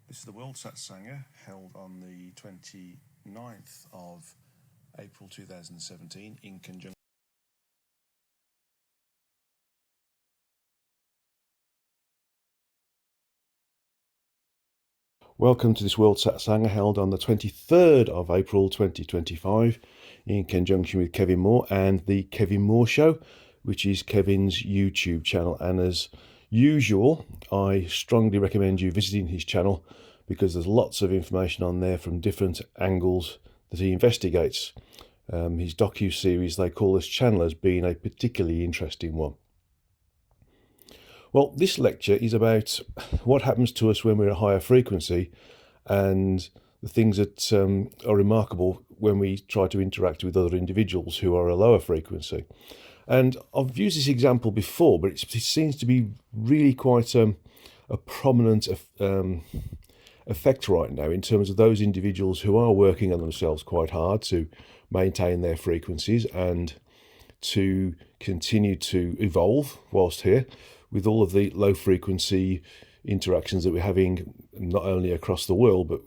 This is the World Satsanga held on the 29th of April 2017 in conjunction. Welcome to this World Satsanga held on the 23rd of April 2025 in conjunction with Kevin Moore and the Kevin Moore Show, which is Kevin's YouTube channel. And as usual, I strongly recommend you visiting his channel because there's lots of information on there from different angles that he investigates. His docu-series, they call this channel, as being a particularly interesting one. Well, this lecture is about what happens to us when we're at a higher frequency and the things that are remarkable when we try to interact with other individuals who are a lower frequency. And I've used this example before, but it seems to be really quite a prominent effect right now in terms of those individuals who are working on themselves quite hard to maintain their frequencies and to continue to evolve whilst here, with all of the low frequency interactions that we're having, not only across the world, but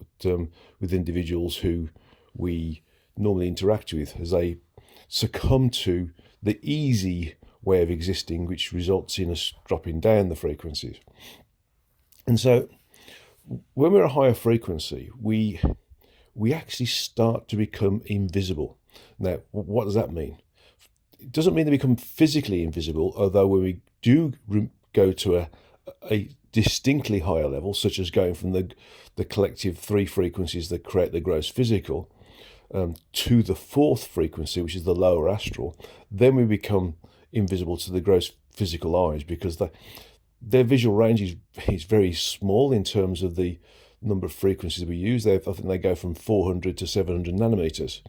with individuals who we normally interact with, as they succumb to the easy way of existing, which results in us dropping down the frequencies. And so when we're a higher frequency, we actually start to become invisible. Now, what does that mean? It doesn't mean they become physically invisible, although when we do go to a distinctly higher level, such as going from the collective three frequencies that create the gross physical to the fourth frequency, which is the lower astral, then we become invisible to the gross physical eyes, because their visual range is very small in terms of the number of frequencies we use. I think they go from 400 to 700 nanometers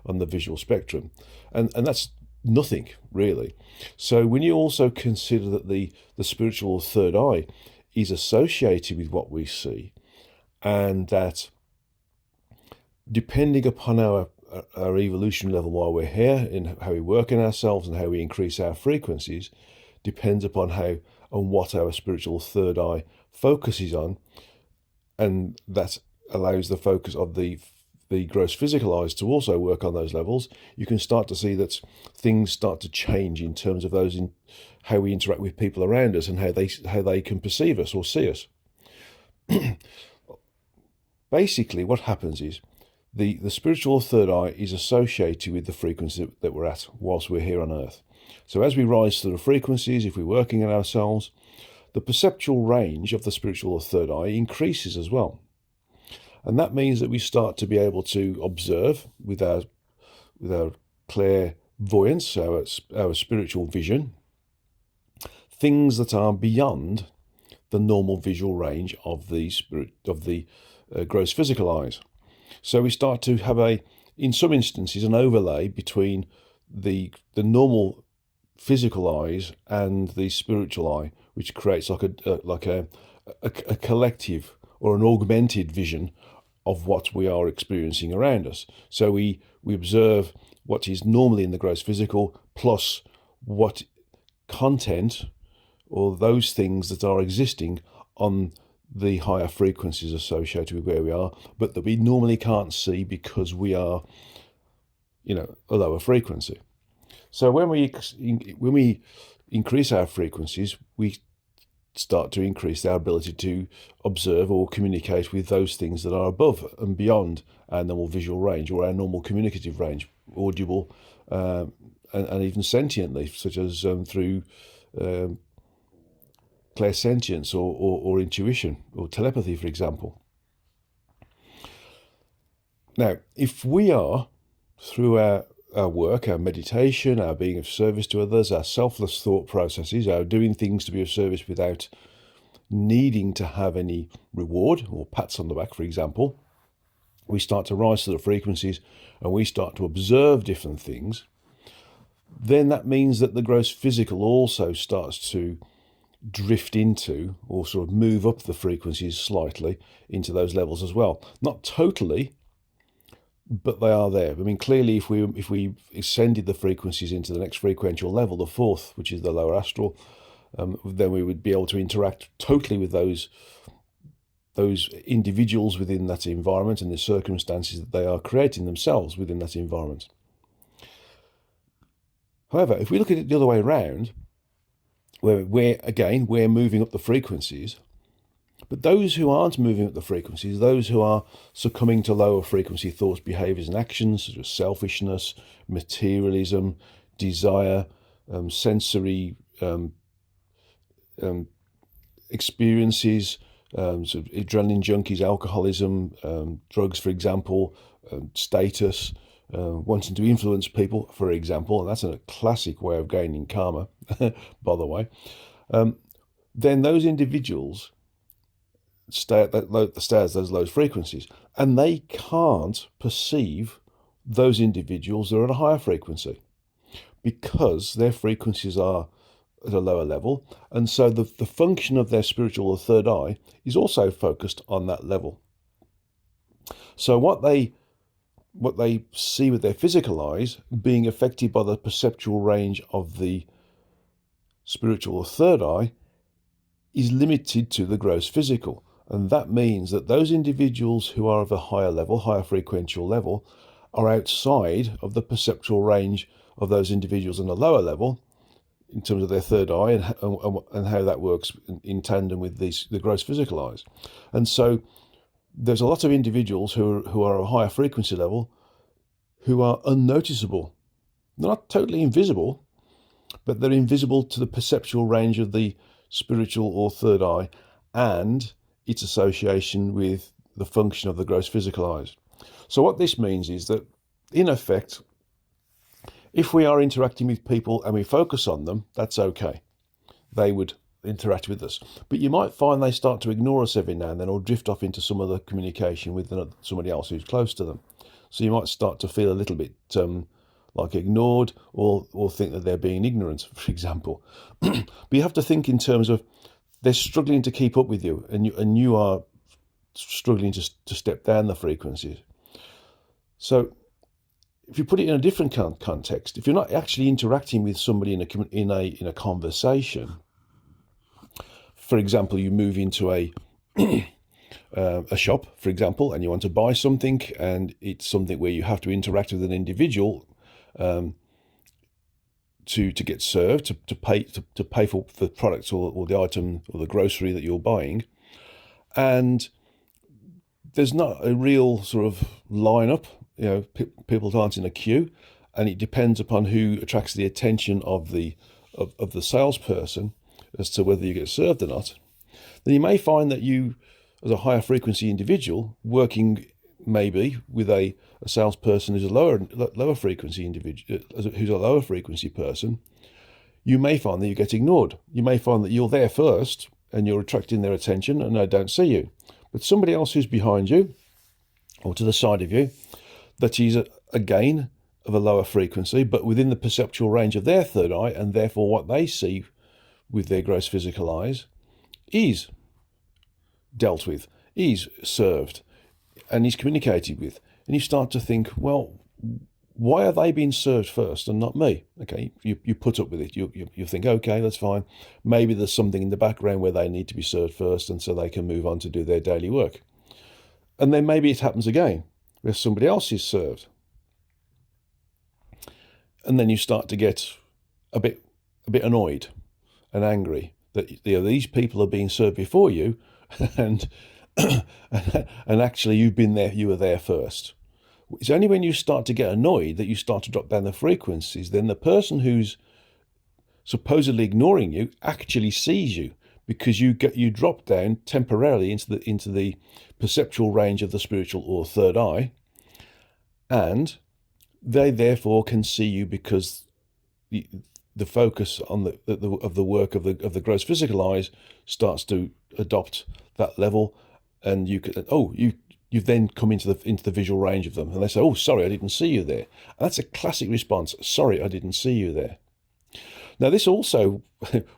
on the visual spectrum, and that's nothing really. So when you also consider that the spiritual third eye is associated with what we see, and that depending upon our evolution level while we're here, in how we work in ourselves and how we increase our frequencies, depends upon how and what our spiritual third eye focuses on, and that allows the focus of the gross physical eyes to also work on those levels. You can start to see that things start to change in terms of those, in how we interact with people around us and how they can perceive us or see us. Basically, what happens is the spiritual third eye is associated with the frequency that we're at whilst we're here on Earth. So as we rise through the frequencies, if we're working on ourselves, the perceptual range of the spiritual third eye increases as well. And that means that we start to be able to observe with our clairvoyance, our spiritual vision, things that are beyond the normal visual range of the gross physical eyes. So we start to have in some instances, an overlay between the normal physical eyes and the spiritual eye, which creates like a collective or an augmented vision of what we are experiencing around us. So we observe what is normally in the gross physical, plus what content or those things that are existing on the higher frequencies associated with where we are, but that we normally can't see because we are, a lower frequency. So when we increase our frequencies, we start to increase our ability to observe or communicate with those things that are above and beyond our normal visual range or our normal communicative range, audible and even sentiently, such as through clairsentience or intuition or telepathy, for example. Now, if we are, through our work, our meditation, our being of service to others, our selfless thought processes, our doing things to be of service without needing to have any reward or pats on the back, for example, we start to rise to the frequencies and we start to observe different things, then that means that the gross physical also starts to drift into, or sort of move up the frequencies slightly into those levels as well. Not totally, but they are there. I mean, clearly, if we ascended the frequencies into the next frequential level, the fourth, which is the lower astral, then we would be able to interact totally with those those individuals within that environment and the circumstances that they are creating themselves within that environment. However, if we look at it the other way around, where we're moving up the frequencies, but those who aren't moving up the frequencies, those who are succumbing to lower frequency thoughts, behaviors, and actions, such as selfishness, materialism, desire, sensory experiences, sort of adrenaline junkies, alcoholism, drugs, for example, status, wanting to influence people, for example, and that's a classic way of gaining karma, by the way, then those individuals stay at those low frequencies, and they can't perceive those individuals that are at a higher frequency because their frequencies are at a lower level, and so the function of their spiritual or third eye is also focused on that level. So what they see with their physical eyes being affected by the perceptual range of the spiritual or third eye is limited to the gross physical. And that means that those individuals who are of a higher level, higher frequential level, are outside of the perceptual range of those individuals on a lower level in terms of their third eye and how that works in tandem with the gross physical eyes. And so there's a lot of individuals who are of a higher frequency level who are unnoticeable. They're not totally invisible, but they're invisible to the perceptual range of the spiritual or third eye and its association with the function of the gross physical eyes. So what this means is that, in effect, if we are interacting with people and we focus on them, that's okay. They would interact with us. But you might find they start to ignore us every now and then or drift off into some other communication with somebody else who's close to them. So you might start to feel a little bit like ignored or think that they're being ignorant, for example. But you have to think in terms of they're struggling to keep up with you, and you are struggling to step down the frequencies. So if you put it in a different context, if you're not actually interacting with somebody in a conversation, for example, you move into a shop, for example, and you want to buy something, and it's something where you have to interact with an individual to get served, to pay for the products or the item or the grocery that you're buying, and there's not a real sort of line-up. People aren't in a queue, and it depends upon who attracts the attention of the salesperson as to whether you get served or not. Then you may find that you, as a higher frequency individual, working maybe with a salesperson who's a lower frequency individual, who's a lower frequency person, you may find that you get ignored. You may find that you're there first and you're attracting their attention and they don't see you. But somebody else who's behind you or to the side of you, that is again of a lower frequency, but within the perceptual range of their third eye, and therefore what they see with their gross physical eyes is dealt with, is served, and is communicated with. And you start to think, well, why are they being served first and not me? Okay, you put up with it. You think, okay, that's fine. Maybe there's something in the background where they need to be served first, and so they can move on to do their daily work. And then maybe it happens again, where somebody else is served. And then you start to get a bit annoyed and angry that these people are being served before you, and and actually you were there first. It's only when you start to get annoyed that you start to drop down the frequencies. Then the person who's supposedly ignoring you actually sees you, because you drop down temporarily into the perceptual range of the spiritual or third eye, and they therefore can see you because the focus on the work of the gross physical eyes starts to adopt that level, and you've then come into the visual range of them, and they say, "Oh, sorry, I didn't see you there." And that's a classic response. Sorry, I didn't see you there. Now, this also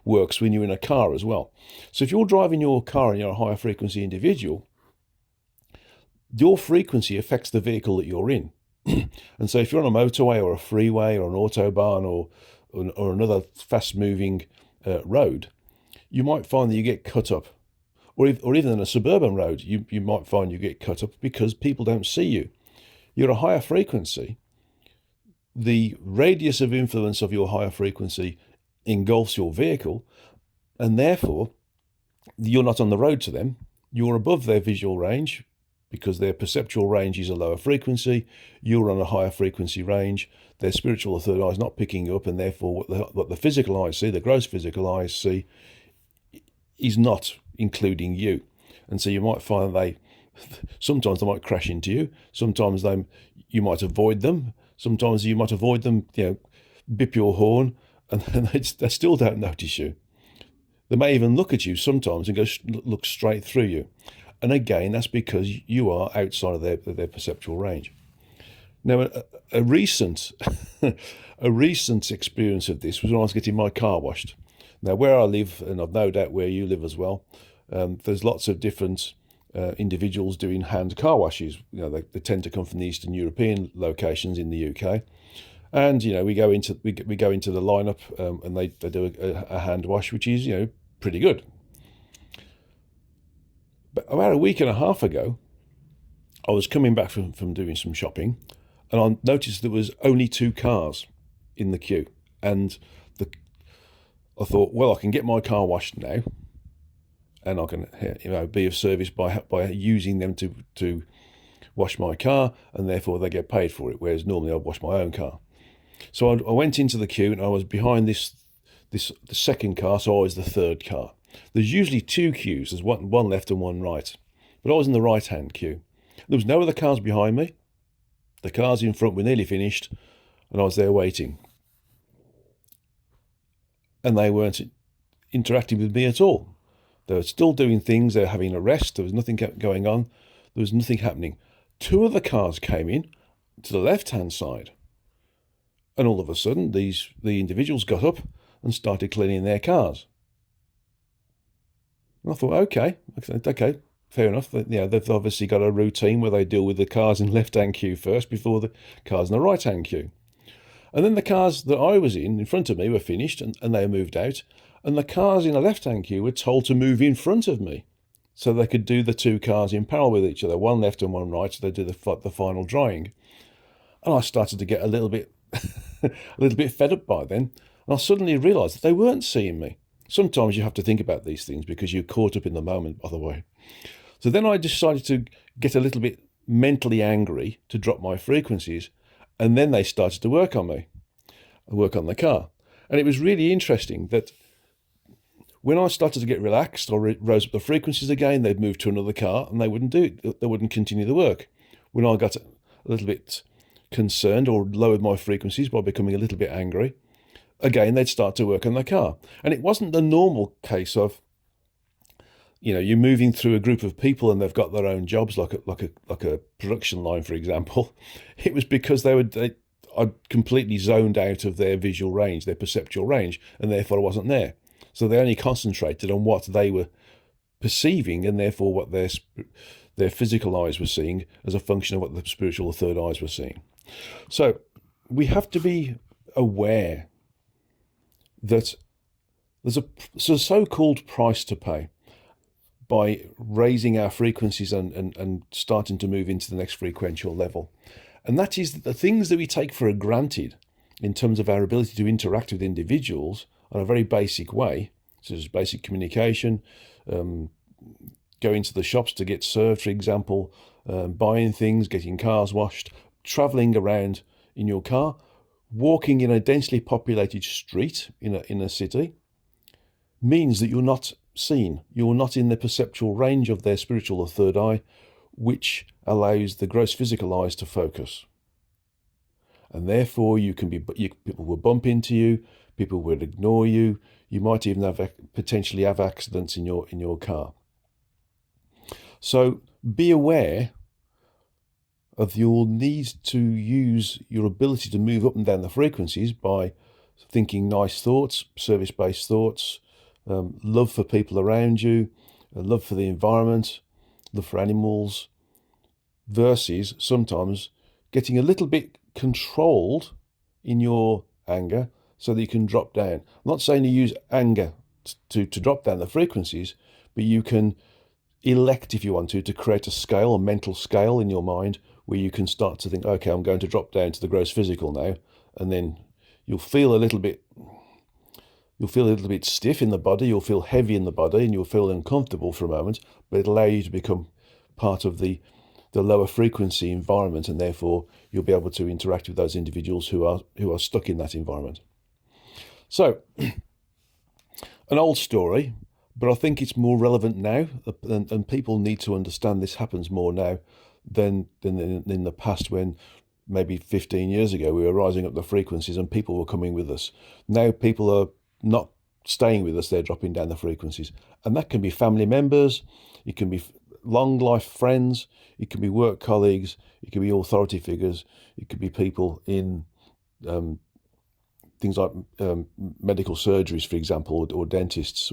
works when you're in a car as well. So if you're driving your car and you're a higher frequency individual, your frequency affects the vehicle that you're in. And so if you're on a motorway or a freeway or an autobahn or another fast-moving road, you might find that you get cut up, or even on a suburban road, you might find you get cut up because people don't see you. You're a higher frequency. The radius of influence of your higher frequency engulfs your vehicle, and therefore you're not on the road to them. You're above their visual range because their perceptual range is a lower frequency. You're on a higher frequency range. Their spiritual or third eye is not picking you up, and therefore what the physical eyes see, the gross physical eyes see, is not including you. And so you might find sometimes they might crash into you. Sometimes you might avoid them. Sometimes you might avoid them, bip your horn, and they still don't notice you. They may even look at you sometimes and look straight through you. And again, that's because you are outside of their perceptual range. Now, a recent a recent experience of this was when I was getting my car washed. Now, where I live, and I've no doubt where you live as well, there's lots of different individuals doing hand car washes. They tend to come from the Eastern European locations in the UK. And we go into the lineup, and they do a hand wash, which is pretty good. But about a week and a half ago, I was coming back from doing some shopping, and I noticed there was only 2 cars in the queue. And I thought, well, I can get my car washed now, and I can be of service by using them to wash my car, and therefore they get paid for it. Whereas normally I wash my own car. So I went into the queue, and I was behind the second car, so I was the third car. There's usually 2 queues. There's one left and one right, but I was in the right-hand queue. There was no other cars behind me. The cars in front were nearly finished, and I was there waiting. And they weren't interacting with me at all. They were still doing things. They were having a rest. There was nothing going on. There was nothing happening. 2 other cars came in to the left-hand side. And all of a sudden, the individuals got up and started cleaning their cars. And I thought, okay, fair enough. They've obviously got a routine where they deal with the cars in left-hand queue first before the cars in the right-hand queue. And then the cars that I was in front of me were finished, and they moved out. And the cars in the left-hand queue were told to move in front of me so they could do the 2 cars in parallel with each other, one left and one right, so they do the final drying. And I started to get a little bit fed up by then. And I suddenly realised that they weren't seeing me. Sometimes you have to think about these things because you're caught up in the moment, by the way. So then I decided to get a little bit mentally angry to drop my frequencies. And then they started to work on me, work on the car. And it was really interesting that when I started to get relaxed or rose up the frequencies again, they'd move to another car and they wouldn't do it. They wouldn't continue the work. When I got a little bit concerned or lowered my frequencies by becoming a little bit angry, again, they'd start to work on the car. And it wasn't the normal case of, you're moving through a group of people and they've got their own jobs, like a production line, for example. It was because I completely zoned out of their visual range, their perceptual range, and therefore I wasn't there. So they only concentrated on what they were perceiving, and therefore what their physical eyes were seeing as a function of what the spiritual or third eyes were seeing. So we have to be aware that there's a so-called price to pay by raising our frequencies and starting to move into the next frequential level. And that is that the things that we take for granted in terms of our ability to interact with individuals on a very basic way, such as basic communication, going to the shops to get served, for example, buying things, getting cars washed, travelling around in your car, walking in a densely populated street in a city, means that you're not seen. You're not in the perceptual range of their spiritual or third eye, which allows the gross physical eyes to focus. And therefore people will bump into you, people will ignore you, you might even potentially have accidents in your car. So be aware of your need to use your ability to move up and down the frequencies by thinking nice thoughts, service-based thoughts, love for people around you, love for the environment, love for animals, versus sometimes getting a little bit controlled in your anger so that you can drop down. I'm not saying you use anger to drop down the frequencies, but you can elect, if you want to create a scale, a mental scale in your mind where you can start to think, okay, I'm going to drop down to the gross physical now, and then you'll feel a little bit you'll feel a little bit stiff in the body, you'll feel heavy in the body, and you'll feel uncomfortable for a moment, but it'll allow you to become part of the lower frequency environment, and therefore you'll be able to interact with those individuals who are stuck in that environment. So, an old story, but I think it's more relevant now, and people need to understand this happens more now than in the past, when maybe 15 years ago we were rising up the frequencies and people were coming with us. Now people are not staying with us, they're dropping down the frequencies. And that can be family members, it can be long life friends, it can be work colleagues, it can be authority figures, it could be people in things like medical surgeries, for example, or dentists.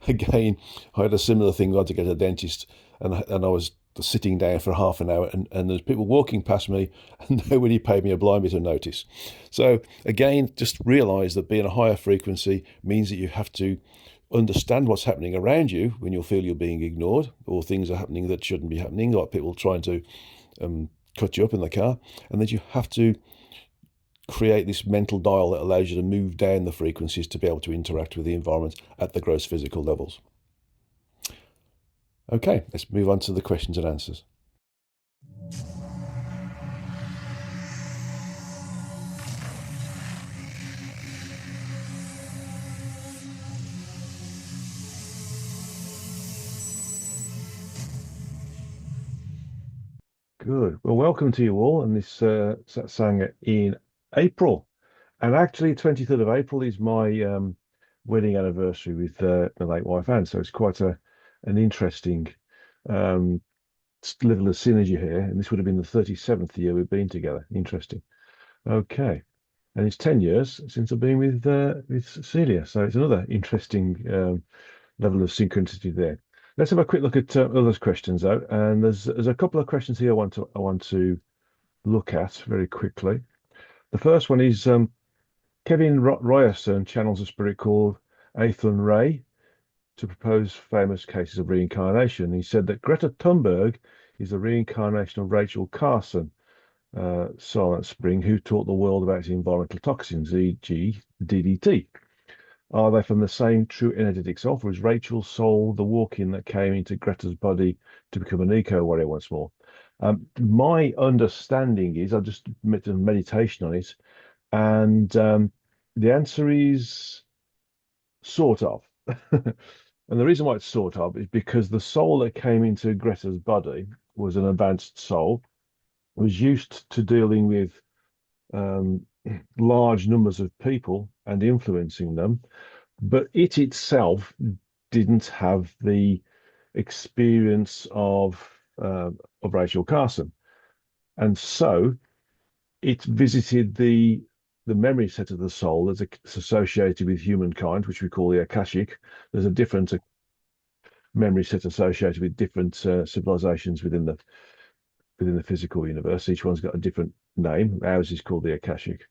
Again, I had a similar thing. I had to get a dentist, and I was sitting down for half an hour, and there's people walking past me, and nobody paid me a blind bit of notice. So again, just realise that being a higher frequency means that you have to understand what's happening around you when you feel you're being ignored, or things are happening that shouldn't be happening, like people trying to cut you up in the car, and that you have to create this mental dial that allows you to move down the frequencies to be able to interact with the environment at the gross physical levels. Okay, let's move on to the questions and answers. Good. Well, welcome to you all, and this Satsanga in April. And actually, 23rd of April is my wedding anniversary with my late wife Anne. So it's quite an interesting um, level of synergy here. And this would have been the 37th year we've been together. Interesting. Okay. And it's 10 years since I've been with Celia. So it's another interesting level of synchronicity there. Let's have a quick look at others' questions though. And there's a couple of questions here I want to look at very quickly. The first one is Kevin Ryerson channels a spirit called Athlan Ray to propose famous cases of reincarnation. He said that Greta Thunberg is the reincarnation of Rachel Carson, Silent Spring, who taught the world about environmental toxins, e.g., DDT. Are they from the same true energetic self, or is Rachel's soul the walk-in that came into Greta's body to become an eco-warrior once more? My understanding is, I just did a meditation on it, and the answer is sort of. And the reason why it's sort of is because the soul that came into Greta's body was an advanced soul, was used to dealing with large numbers of people and influencing them, but it itself didn't have the experience of Rachel Carson, and so it visited the memory set of the soul that's associated with humankind, which we call the Akashic. There's a different memory set associated with different civilizations within the physical universe. Each one's got a different name. Ours is called the Akashic,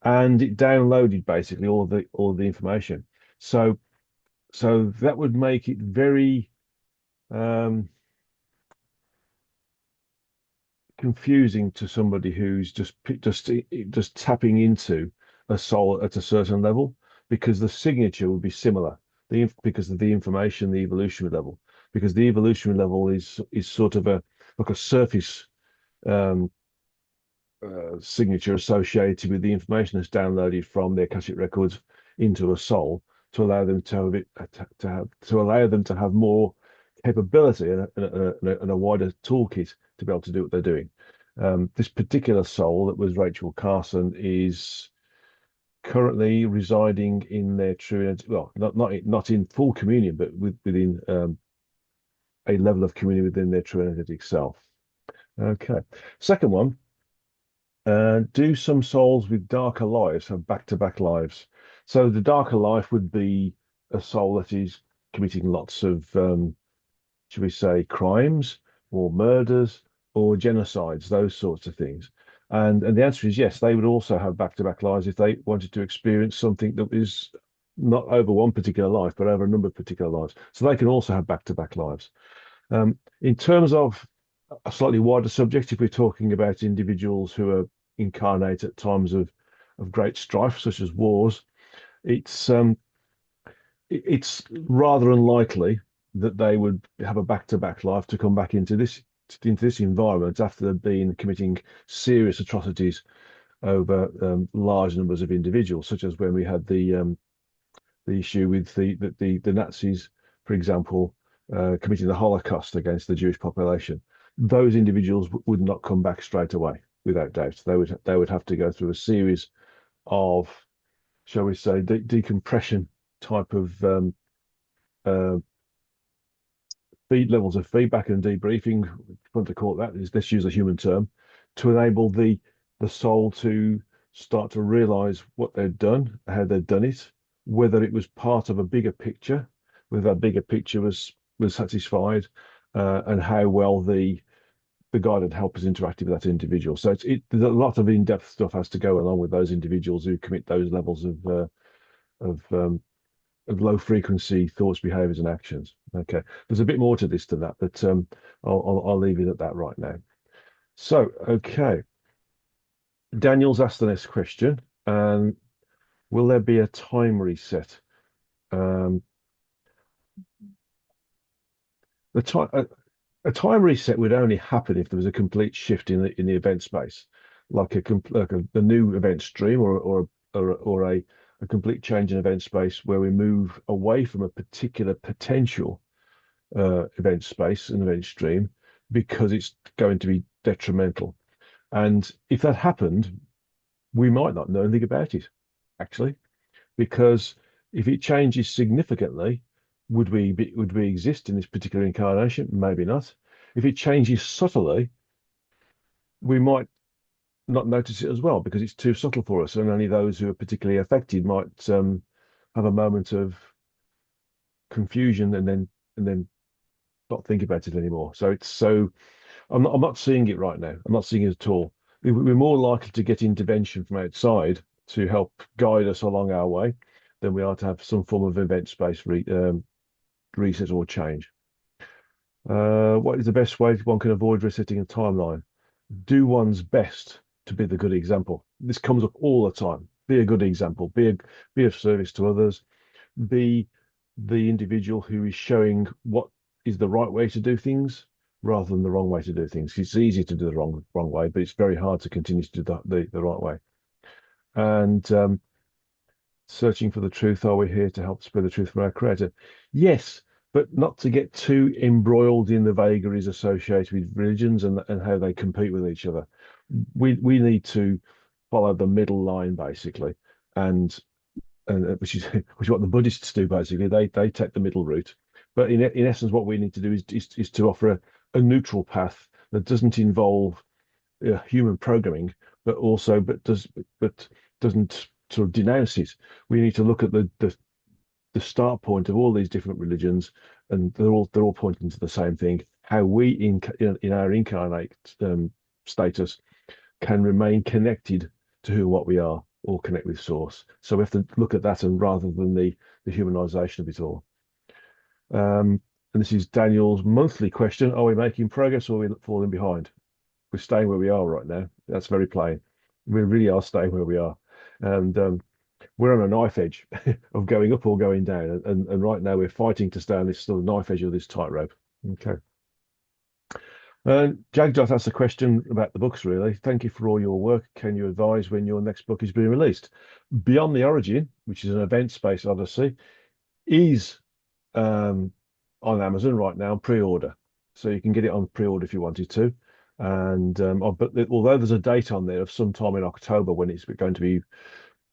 and it downloaded basically all the information. So that would make it very confusing to somebody who's just tapping into a soul at a certain level, because the signature would be similar. Because of the information, the evolutionary level, because the evolutionary level is sort of like a surface um, signature associated with the information that's downloaded from their Akashic records into a soul, to allow them to have to have more capability and a wider toolkit to be able to do what they're doing. This particular soul that was Rachel Carson is currently residing in their true, well, not in full communion, but within a level of communion within their true energetic self. Okay. Second one, do some souls with darker lives have back-to-back lives? So the darker life would be a soul that is committing lots of, should we say, crimes or murders or genocides, those sorts of things. And the answer is yes, they would also have back-to-back lives if they wanted to experience something that is not over one particular life, but over a number of particular lives. So they can also have back-to-back lives. In terms of a slightly wider subject, if we're talking about individuals who are incarnate at times of great strife, such as wars, it's it's rather unlikely that they would have a back-to-back life to come back into this environment after they've been committing serious atrocities over large numbers of individuals, such as when we had the issue with the Nazis, for example, committing the Holocaust against the Jewish population. Those individuals would not come back straight away, without doubt. They would have to go through a series of, shall we say, decompression type of uh, feed levels of feedback and debriefing, if you want to call it that, is let's use a human term, to enable the soul to start to realize what they've done, how they've done it, whether it was part of a bigger picture, whether that bigger picture was satisfied, and how well the guided helpers interacted with that individual. So there's a lot of in-depth stuff has to go along with those individuals who commit those levels of low frequency thoughts, behaviors, and actions. Okay, there's a bit more to this than that, but I'll leave it at that right now. So, okay, Daniel's asked the next question, and will there be a time reset? Um, the time a time reset would only happen if there was a complete shift in the event space, like a new event stream or a complete change in event space where we move away from a particular potential event space and event stream because it's going to be detrimental. And if that happened, we might not know anything about it, actually, because if it changes significantly, would we exist in this particular incarnation? Maybe not. If it changes subtly, we might not notice it as well because it's too subtle for us, and only those who are particularly affected might have a moment of confusion and then not think about it anymore. So I'm not seeing it right now. I'm not seeing it at all. We're more likely to get intervention from outside to help guide us along our way than we are to have some form of event space reset or change. What is the best way one can avoid resetting a timeline? Do one's best to be the good example. This comes up all the time. Be a good example. Be of service to others. Be the individual who is showing what is the right way to do things rather than the wrong way to do things. It's easy to do the wrong way, but it's very hard to continue to do the right way. And searching for the truth, are we here to help spread the truth from our Creator? Yes, but not to get too embroiled in the vagaries associated with religions and how they compete with each other. We need to follow the middle line basically, and which is what the Buddhists do basically. They take the middle route, but in essence, what we need to do is to offer a neutral path that doesn't involve human programming, but doesn't sort of denounce it. We need to look at the start point of all these different religions, and they're all pointing to the same thing: how we in our incarnate status can remain connected to who and what we are, or connect with source. So we have to look at that, and rather than the humanization of it all. And this is Daniel's monthly question: are we making progress or are we falling behind? We're staying where we are right now. That's very plain. We really are staying where we are, and we're on a knife edge of going up or going down. And right now we're fighting to stay on this sort of knife edge of this tightrope. Okay. Jagjot asked a question about the books, really. Thank you for all your work. Can you advise when your next book is being released? Beyond the Origin, which is an event-space odyssey, is on Amazon right now, pre-order. So you can get it on pre-order if you wanted to. And but although there's a date on there of sometime in October when it's going to be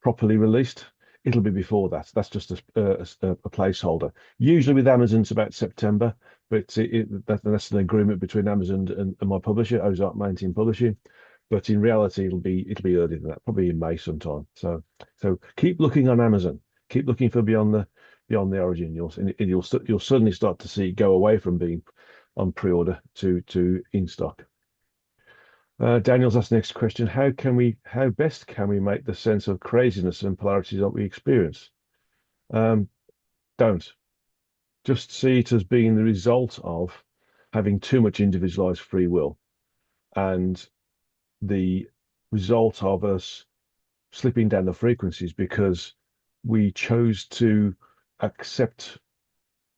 properly released, it'll be before that. That's just a placeholder. Usually with Amazon, it's about September, but that's an agreement between Amazon and my publisher, Ozark Mountain Publishing. But in reality, it'll be earlier than that, probably in May sometime. So keep looking on Amazon. Keep looking for Beyond the Origin. You'll suddenly start to see it go away from being on pre-order to in stock. Daniel's asked the next question: how best can we make the sense of craziness and polarities that we experience? Don't just see it as being the result of having too much individualized free will, and the result of us slipping down the frequencies because we chose to accept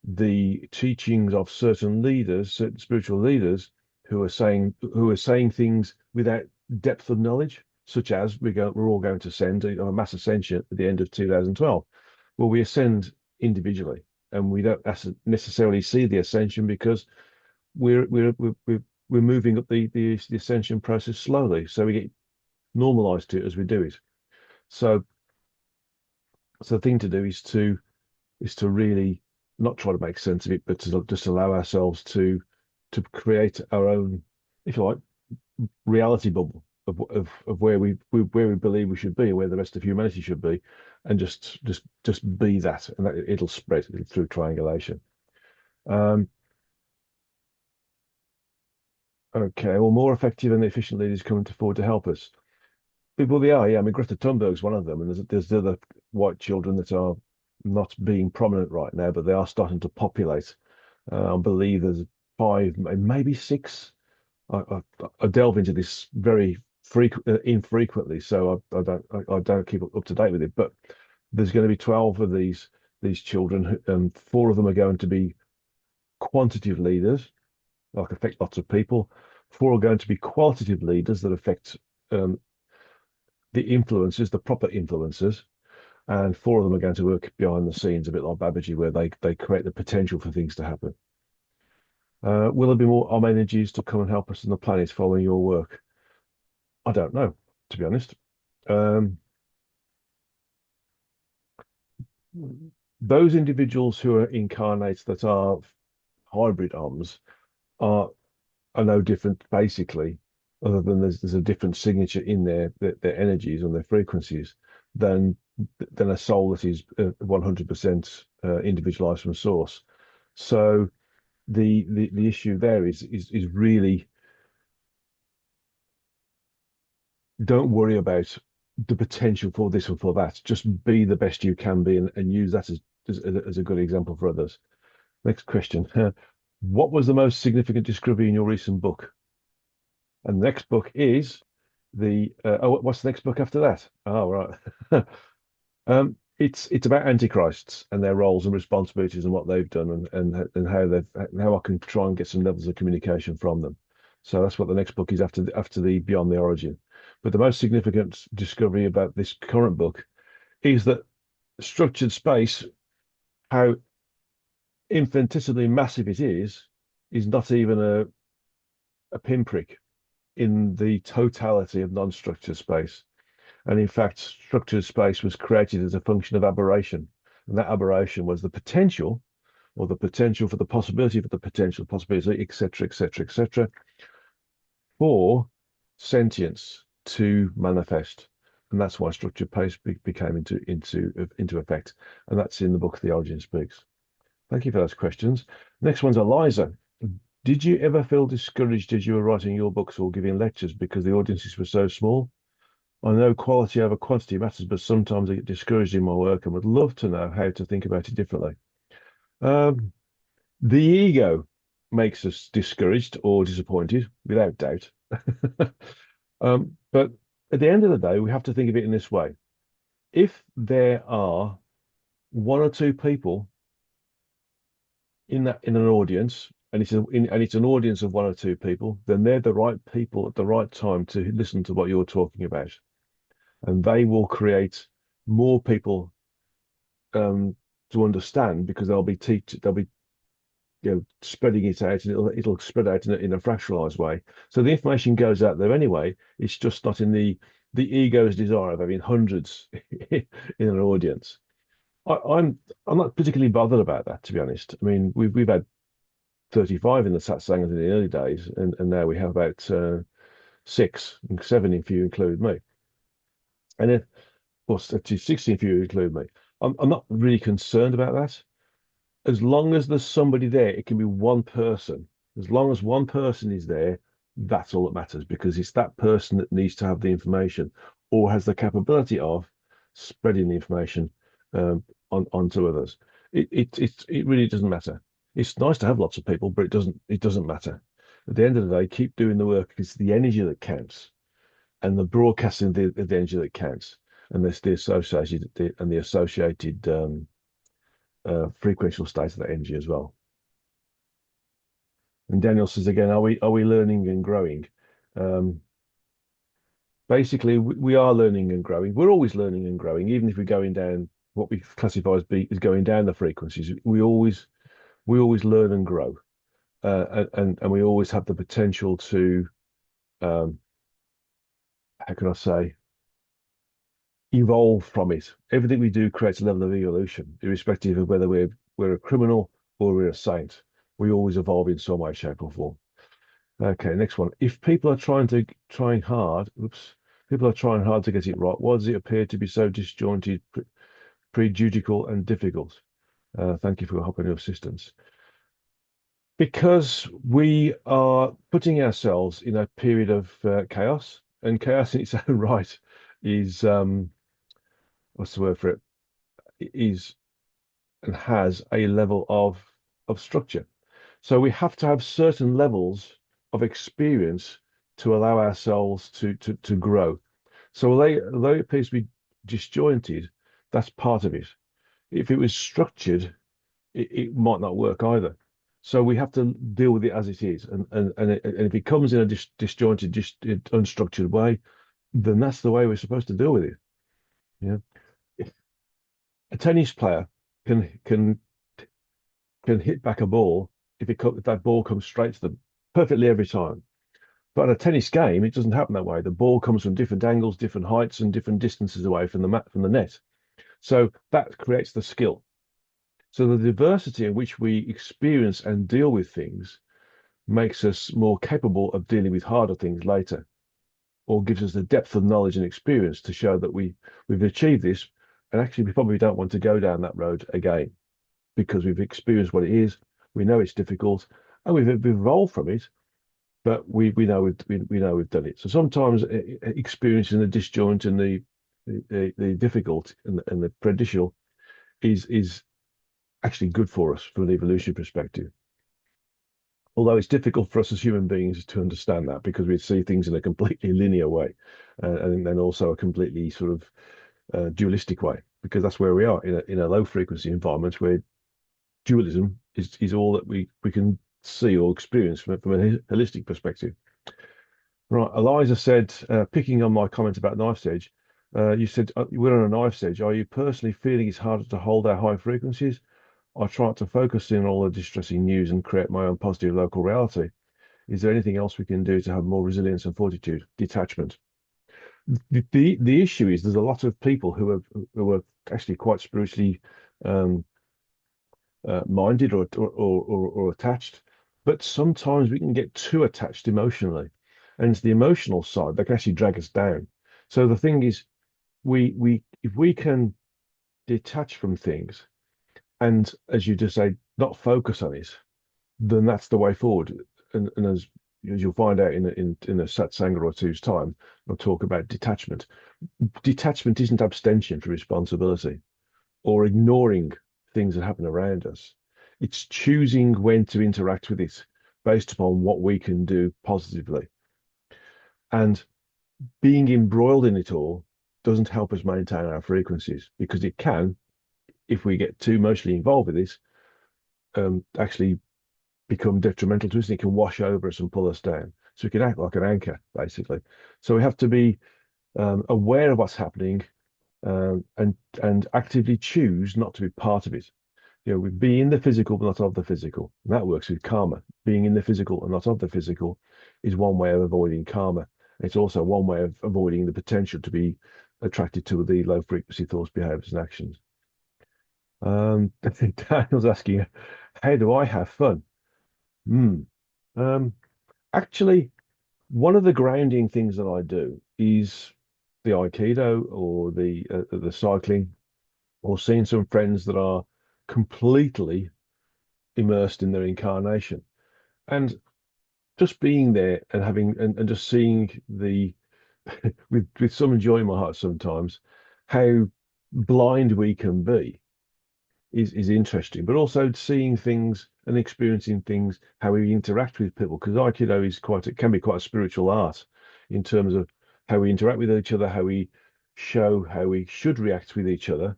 the teachings of certain leaders, certain spiritual leaders, who are saying things without depth of knowledge, such as we're all going to ascend a mass ascension at the end of 2012. Well, we ascend individually, and we don't necessarily see the ascension because we're moving up the ascension process slowly, so we get normalized to it as we do it. So, so the thing to do is to really not try to make sense of it, but to just allow ourselves to create our own, if you like, reality bubble of where we believe we should be, where the rest of humanity should be, and just be that, and that it'll spread through triangulation. Um, okay, well, more effective and efficient leaders coming forward to help us. Well, they are, yeah. I mean, Greta Thunberg's one of them, and there's the other white children that are not being prominent right now, but they are starting to populate. I believe there's five, maybe six. I delve into this very infrequently, so I don't keep up to date with it. But there's going to be 12 of these children, and four of them are going to be quantitative leaders, like affect lots of people. Four are going to be qualitative leaders that affect um, the influencers, the proper influencers, and four of them are going to work behind the scenes, a bit like Babaji, where they create the potential for things to happen. Will there be more Om energies to come and help us on the planet following your work? I don't know, to be honest. Um, those individuals who are incarnates that are hybrid Oms are are no different, basically, other than there's a different signature in their energies and their frequencies than than a soul that is 100% individualized from source. So the issue there is really, don't worry about the potential for this and for that. Just be the best you can be, and use that as a good example for others. Next question. What was the most significant discovery in your recent book? And the next book is what's the next book after that? Oh, right. It's about antichrists and their roles and responsibilities and what they've done, and how I can try and get some levels of communication from them. So that's what the next book is after the Beyond the Origin. But the most significant discovery about this current book is that structured space, how infinitesimally massive it is not even a pinprick in the totality of non-structured space. And in fact, structured space was created as a function of aberration. And that aberration was the potential, or the potential for the possibility for the potential possibility, etc., etc., etc., for sentience to manifest. And that's why structured space became into effect. And that's in the book The Origin Speaks. Thank you for those questions. Next one's Eliza. Did you ever feel discouraged as you were writing your books or giving lectures because the audiences were so small? I know quality over quantity matters, but sometimes I get discouraged in my work and would love to know how to think about it differently. Um, the ego makes us discouraged or disappointed, without doubt. But at the end of the day, we have to think of it in this way. If there are one or two people in an audience, and it's an audience of one or two people, then they're the right people at the right time to listen to what you're talking about, and they will create more people to understand, because they'll be spreading it out, and it'll spread out in a fractionalized way. So the information goes out there anyway. It's just not in the ego's desire of having hundreds in an audience. I'm not particularly bothered about that, to be honest. I mean, we've had 35 in the Satsanga in the early days, and now we have about 6 and 7 if you include me. And then, well, to 16 if you include me. I'm not really concerned about that. As long as there's somebody there, it can be one person. As long as one person is there, that's all that matters, because it's that person that needs to have the information, or has the capability of spreading the information onto others. It really doesn't matter. It's nice to have lots of people, but it doesn't matter. At the end of the day, keep doing the work. It's the energy that counts, and the broadcasting the energy that counts, and there's the associated frequential state of that energy as well. And Daniel says again, are we learning and growing? Um, Basically, we are learning and growing. We're always learning and growing, even if we're going down what we classify as is going down the frequencies. We always learn and grow, and we always have the potential to, um, how can I say, evolve from it. Everything we do creates a level of evolution, irrespective of whether we're a criminal or we're a saint. We always evolve in some way, shape, or form. Okay, next one. If people are trying hard, oops, people are trying hard to get it right, why does it appear to be so disjointed, prejudicial, and difficult? Thank you for helping your assistance. Because we are putting ourselves in a period of chaos, and chaos in its own right is what's the word for it? Is and has a level of structure. So we have to have certain levels of experience to allow ourselves to grow. So although it appears to be disjointed, that's part of it. If it was structured, it might not work either. So we have to deal with it as it is, and if it comes in a disjointed, just unstructured way, then that's the way we're supposed to deal with it. Yeah, a tennis player can hit back a ball if that ball comes straight to them perfectly every time. But in a tennis game, it doesn't happen that way. The ball comes from different angles, different heights, and different distances away from the net. So that creates the skill. So the diversity in which we experience and deal with things makes us more capable of dealing with harder things later, or gives us the depth of knowledge and experience to show that we've achieved this, and actually we probably don't want to go down that road again because we've experienced what it is. We know it's difficult, and we've evolved from it, but we know we've done it. So sometimes experiencing the disjoint and the difficult and the prejudicial is actually good for us from an evolution perspective. Although it's difficult for us as human beings to understand that because we see things in a completely linear way, and then also a completely sort of dualistic way, because that's where we are in a low frequency environment where dualism is all that we can see or experience from a holistic perspective. Right, Eliza said, picking on my comment about knife's edge, you said we're on a knife's edge. Are you personally feeling it's harder to hold our high frequencies? I try to focus in on all the distressing news and create my own positive local reality. Is there anything else we can do to have more resilience and fortitude, detachment? The issue is there's a lot of people who are actually quite spiritually um, minded or attached, but sometimes we can get too attached emotionally, and it's the emotional side that can actually drag us down. So the thing is, we if we can detach from things and, as you just say, not focus on it, then that's the way forward. And as you'll find out in a satsanga or two's time, I'll talk about detachment. Detachment isn't abstention from responsibility or ignoring things that happen around us. It's choosing when to interact with it based upon what we can do positively. And being embroiled in it all doesn't help us maintain our frequencies, because it can, if we get too emotionally involved with this, actually become detrimental to us, and it can wash over us and pull us down. So we can act like an anchor, basically. So we have to be aware of what's happening, and actively choose not to be part of it. We be in the physical but not of the physical. And that works with karma. Being in the physical and not of the physical is one way of avoiding karma. It's also one way of avoiding the potential to be attracted to the low frequency thoughts, behaviors, and actions. Daniel's asking, how do I have fun? Hmm. Um, Actually, one of the grounding things that I do is the Aikido or the cycling, or seeing some friends that are completely immersed in their incarnation, and just being there and and just seeing the with some joy in my heart sometimes how blind we can be is interesting, but also seeing things and experiencing things, how we interact with people. Because Aikido is it can be quite a spiritual art in terms of how we interact with each other, how we show how we should react with each other,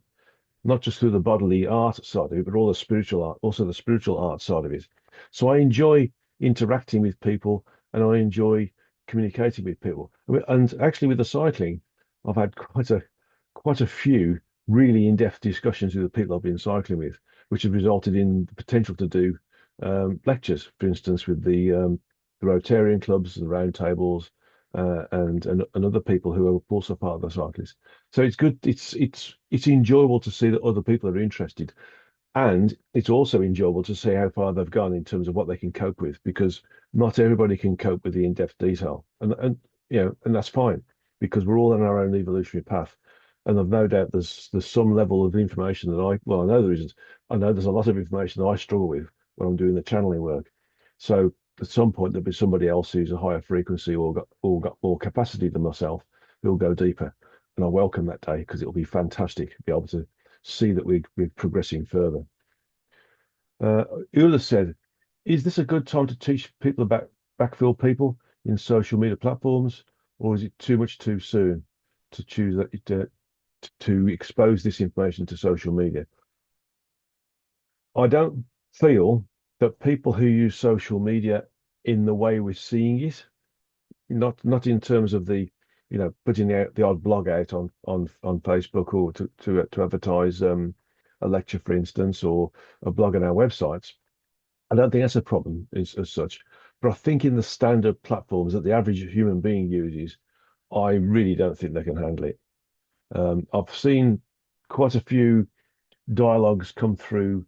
not just through the bodily art side of it, but all the spiritual art, also the spiritual art side of it. So I enjoy interacting with people and I enjoy communicating with people. And actually with the cycling, I've had quite a few really in-depth discussions with the people I've been cycling with, which have resulted in the potential to do lectures, for instance, with the Rotarian clubs and round tables, and other people who are also part of the cyclists. So it's good. It's enjoyable to see that other people are interested, and it's also enjoyable to see how far they've gone in terms of what they can cope with, because not everybody can cope with the in-depth detail, and that's fine because we're all on our own evolutionary path. And I've no doubt there's some level of information that I know there isn't. I know there's a lot of information that I struggle with when I'm doing the channeling work. So at some point there'll be somebody else who's a higher frequency or got more capacity than myself who'll go deeper. And I welcome that day because it'll be fantastic to be able to see that we're progressing further. Uh, Ula said, "Is this a good time to teach people about backfill people in social media platforms, or is it too much too soon to choose that to expose this information to social media?" I don't feel that people who use social media in the way we're seeing it, not in terms of putting the odd blog out on Facebook or to advertise a lecture, for instance, or a blog on our websites. I don't think that's a problem as such. But I think in the standard platforms that the average human being uses, I really don't think they can handle it. I've seen quite a few dialogues come through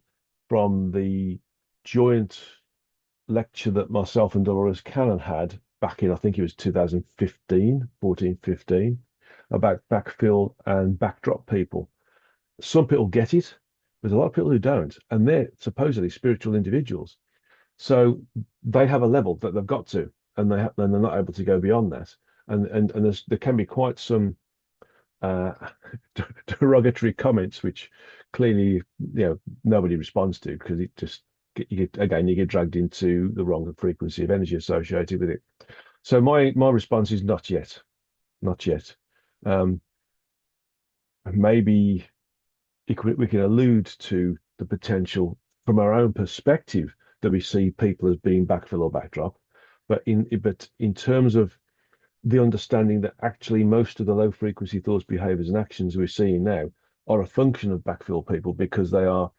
from the joint lecture that myself and Dolores Cannon had back in, I think it was 2015, 14, 15, about backfill and backdrop people. Some people get it, there's a lot of people who don't, and they're supposedly spiritual individuals. So they have a level that they've got to, and they're not able to go beyond that. And there can be quite some uh, derogatory comments, which clearly nobody responds to because it just you get dragged into the wrong frequency of energy associated with it. So my response is not yet, not yet. Um, Maybe we can allude to the potential from our own perspective that we see people as being backfill or backdrop, but in terms of the understanding that actually most of the low frequency thoughts, behaviors, and actions we're seeing now are a function of backfill people because they are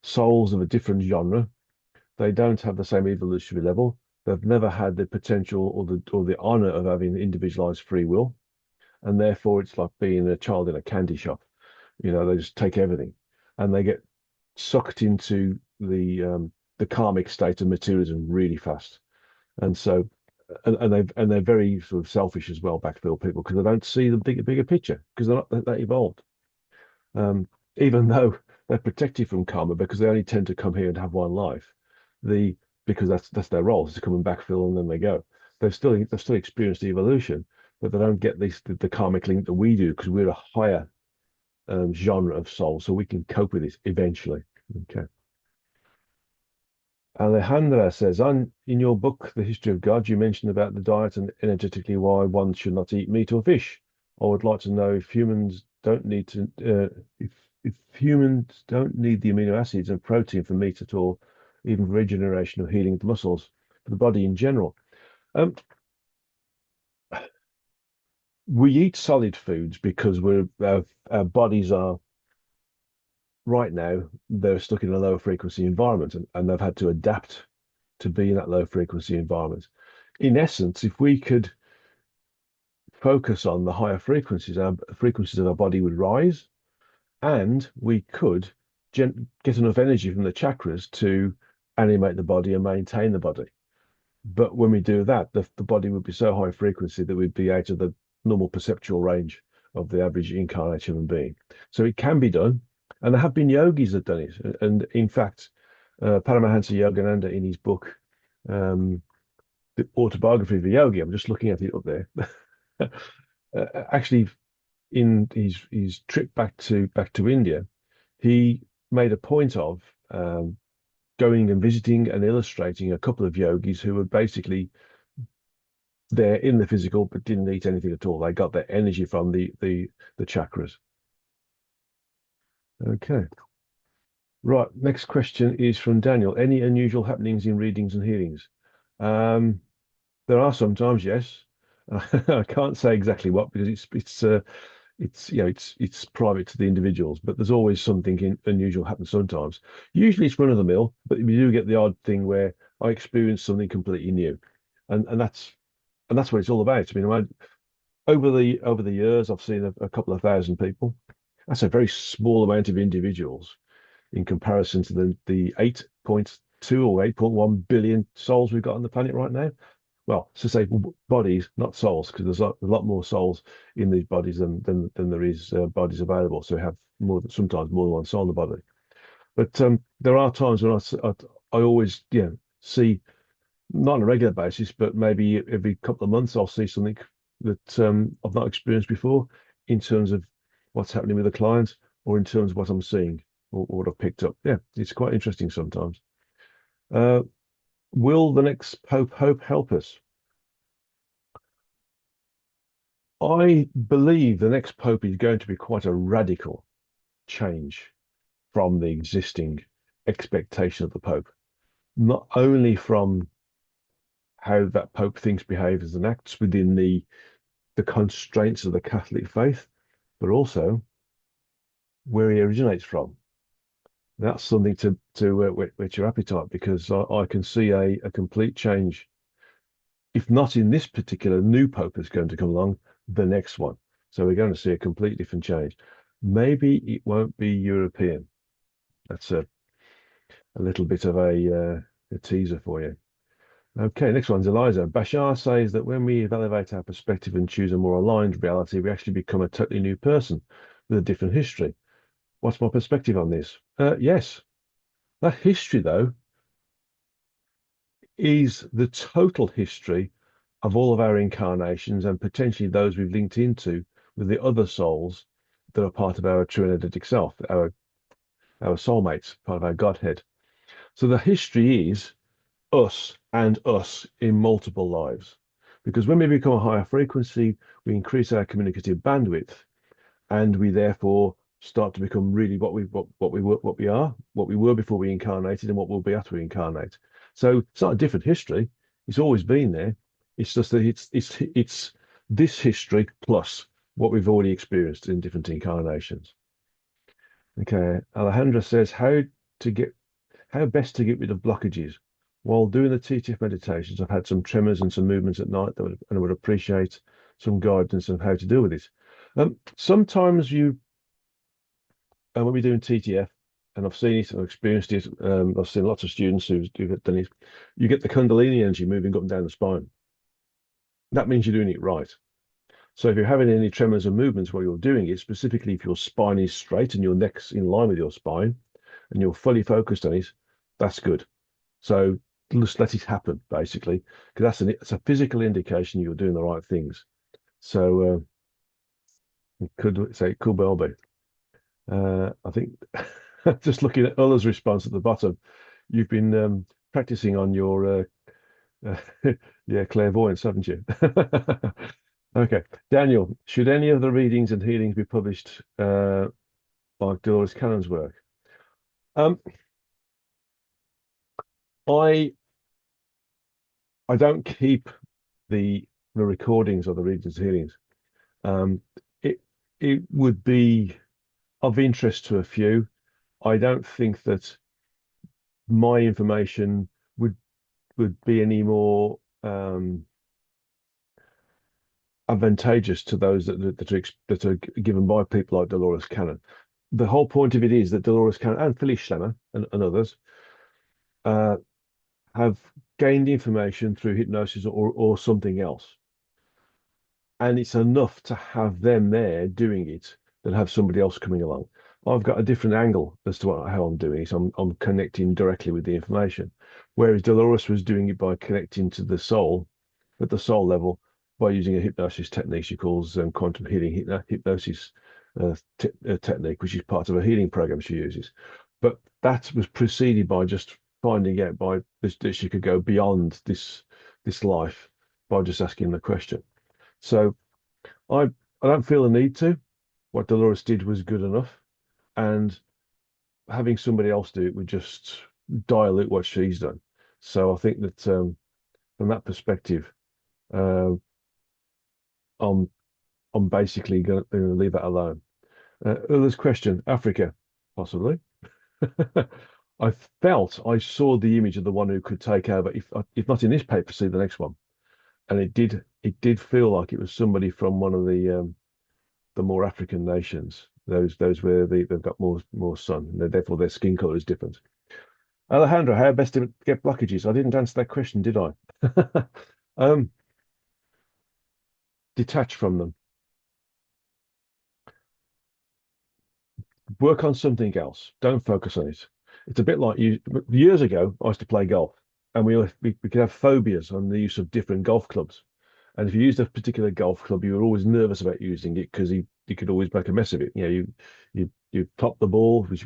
souls of a different genre. They don't have the same evolutionary level. They've never had the potential or the honor of having individualized free will, and therefore it's like being a child in a candy shop. They just take everything, and they get sucked into the karmic state of materialism really fast. And so and they're very sort of selfish as well, backfill people, because they don't see the bigger picture because they're not that evolved. Um, Even though they're protected from karma because they only tend to come here and have one life, the because that's their role is to come and backfill and then they go. They've still experienced evolution, but they don't get the karmic link that we do because we're a higher genre of soul, so we can cope with it eventually. Okay. Alejandra says, in your book, The History of God, you mentioned about the diet and energetically why one should not eat meat or fish. I would like to know if humans don't need if humans don't need the amino acids and protein for meat at all, even for regeneration or healing of the muscles, for the body in general. Um, we eat solid foods because our bodies are right now they're stuck in a lower frequency environment and they've had to adapt to be in that low frequency environment. In essence, if we could focus on the higher frequencies, our frequencies of our body would rise, and we could get enough energy from the chakras to animate the body and maintain the body. But when we do that, the body would be so high frequency that we'd be out of the normal perceptual range of the average incarnate human being. So it can be done, and there have been yogis that done it. And in fact, Paramahansa Yogananda in his book, um, the autobiography of a yogi. I'm just looking at it up there. Actually, in his trip back to India, he made a point of going and visiting and illustrating a couple of yogis who were basically there in the physical but didn't eat anything at all. They got their energy from the chakras. Okay. Right. Next question is from Daniel. Any unusual happenings in readings and healings? Um, there are sometimes, yes. I can't say exactly what because it's private to the individuals, but there's always something unusual happens sometimes. Usually it's run of the mill, but we do get the odd thing where I experience something completely new, and that's what it's all about. I mean, over the years, I've seen a couple of thousand people. That's a very small amount of individuals in comparison to the 8.2 or 8.1 billion souls we've got on the planet right now. Well, to say bodies, not souls, because there's a lot more souls in these bodies than there is bodies available. So we have sometimes more than one soul in the body. But there are times when I always see, not on a regular basis, but maybe every couple of months I'll see something that I've not experienced before in terms of what's happening with the client or in terms of what I'm seeing or what I've picked up. Yeah, it's quite interesting sometimes. Uh, will the next Pope help us? I believe the next Pope is going to be quite a radical change from the existing expectation of the Pope, not only from how that Pope thinks, behaves, and acts within the constraints of the Catholic faith, but also where he originates from. That's something to whet your appetite because I can see a complete change. If not in this particular new Pope that's going to come along, the next one. So we're going to see a complete different change. Maybe it won't be European. That's a little bit of a teaser for you. Okay, next one's Eliza. Bashar says that when we evaluate our perspective and choose a more aligned reality, we actually become a totally new person with a different history. What's my perspective on this? Yes, that history, though, is the total history of all of our incarnations and potentially those we've linked into with the other souls that are part of our true energetic self, our soulmates, part of our Godhead. So the history is us and us in multiple lives. Because when we become a higher frequency, we increase our communicative bandwidth, and we therefore start to become really what we were before we incarnated, and what we'll be after we incarnate. So it's not a different history; it's always been there. It's just that it's this history plus what we've already experienced in different incarnations. Okay, Alejandra says to get how best to get rid of blockages. While doing the TTF meditations, I've had some tremors and some movements at night and I would appreciate some guidance on how to deal with it. Sometimes when we're doing TTF, and I've seen it, I've experienced it, I've seen lots of students who've done it, you get the Kundalini energy moving up and down the spine. That means you're doing it right. So if you're having any tremors and movements while you're doing it, specifically if your spine is straight and your neck's in line with your spine and you're fully focused on it, that's good. So just let it happen, basically, because it's a physical indication you're doing the right things. So it could well be. I think just looking at Ulla's response at the bottom, you've been practicing on your yeah, clairvoyance, haven't you? Okay, Daniel, should any of the readings and healings be published by Dolores Cannon's work? Um, I I don't keep the recordings of the readings and healings. Um, it it would be of interest to a few. I don't think that my information would be any more advantageous to those that are given by people like Dolores Cannon. The whole point of it is that Dolores Cannon and Phyllis Schlemmer and others uh, have gained information through hypnosis or something else. And it's enough to have them there doing it than have somebody else coming along. I've got a different angle as to how I'm doing it. I'm connecting directly with the information, whereas Dolores was doing it by connecting to the soul at the soul level by using a hypnosis technique she calls quantum healing hypnosis technique, which is part of a healing program she uses. But that was preceded by just finding out by this that she could go beyond this life by just asking the question. So I don't feel the need to. What Dolores did was good enough, and having somebody else do it would just dilute what she's done. So I think that from that perspective, uh, I'm I'm basically going to leave that alone. Others question Africa, possibly. I felt I saw the image of the one who could take over. If not in this paper, see the next one. And it did feel like it was somebody from one of the more African nations. Those where they've got more sun, and therefore their skin color is different. Alejandro, how best to get blockages? I didn't answer that question, did I? um, Detach from them. Work on something else. Don't focus on it. It's a bit like you years ago. I used to play golf, and we could have phobias on the use of different golf clubs. And if you used a particular golf club, you were always nervous about using it because you could always make a mess of it. You know, you top the ball, which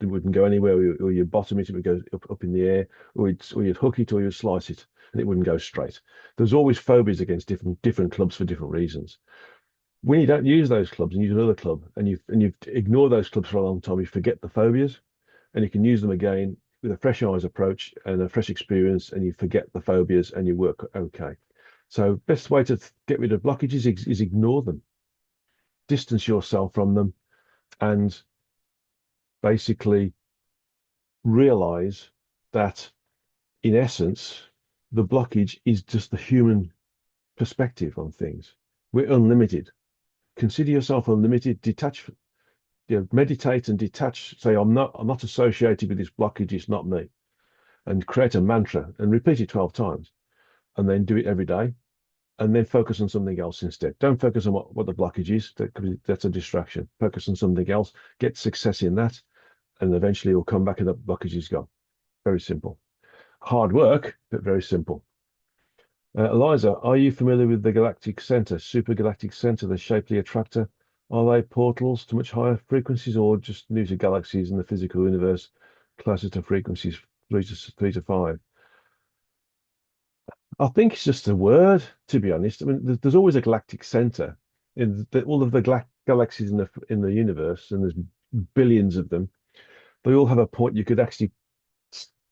it wouldn't go anywhere, or you bottom it, it would go up in the air, or you'd hook it, or you'd slice it, and it wouldn't go straight. There's always phobias against different clubs for different reasons. When you don't use those clubs and use another club, and you've ignored those clubs for a long time, you forget the phobias, and you can use them again with a fresh eyes approach and a fresh experience, and you forget the phobias and you work okay. So best way to get rid of blockages is ignore them, distance yourself from them, and basically realize that in essence, the blockage is just the human perspective on things. We're unlimited. Consider yourself unlimited, detach, meditate and detach. Say, I'm not associated with this blockage, it's not me. And create a mantra and repeat it 12 times. And then do it every day. And then focus on something else instead. Don't focus on what the blockage is. That's a distraction. Focus on something else. Get success in that. And eventually you'll come back and the blockage is gone. Very simple. Hard work, but very simple. Eliza, are you familiar with the galactic center, supergalactic center, the Shapley attractor? Are they portals to much higher frequencies or just new to galaxies in the physical universe closer to frequencies 3 to 5? I think it's just a word, to be honest. I mean, there's always a galactic center in all of the galaxies in the universe, and there's billions of them. They all have a point you could actually,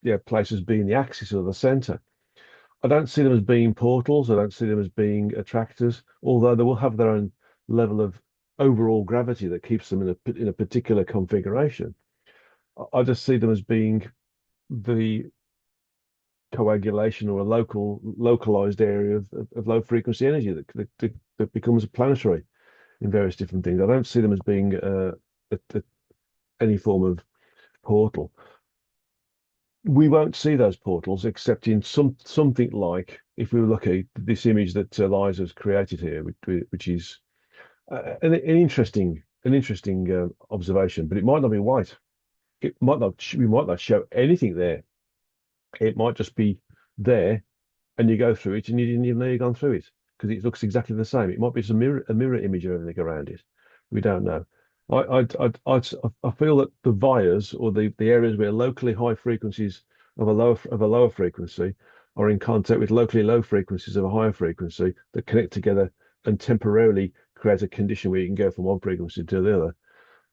yeah, place as being the axis or the center. I don't see them as being portals. I don't see them as being attractors, although they will have their own level of overall gravity that keeps them in a particular configuration. I just see them as being the coagulation or a localized area of low frequency energy that becomes planetary in various different things. I don't see them as being any form of portal. We won't see those portals except in something like if we look at this image that Liza's created here, which is an interesting observation, but it might not be white. We might not show anything there. It might just be there, and you go through it, and you didn't even know you've gone through it because it looks exactly the same. It might be just a mirror image of everything around it. We don't know. I feel that the vias or the areas where locally high frequencies of a lower frequency are in contact with locally low frequencies of a higher frequency that connect together and temporarily create a condition where you can go from one frequency to the other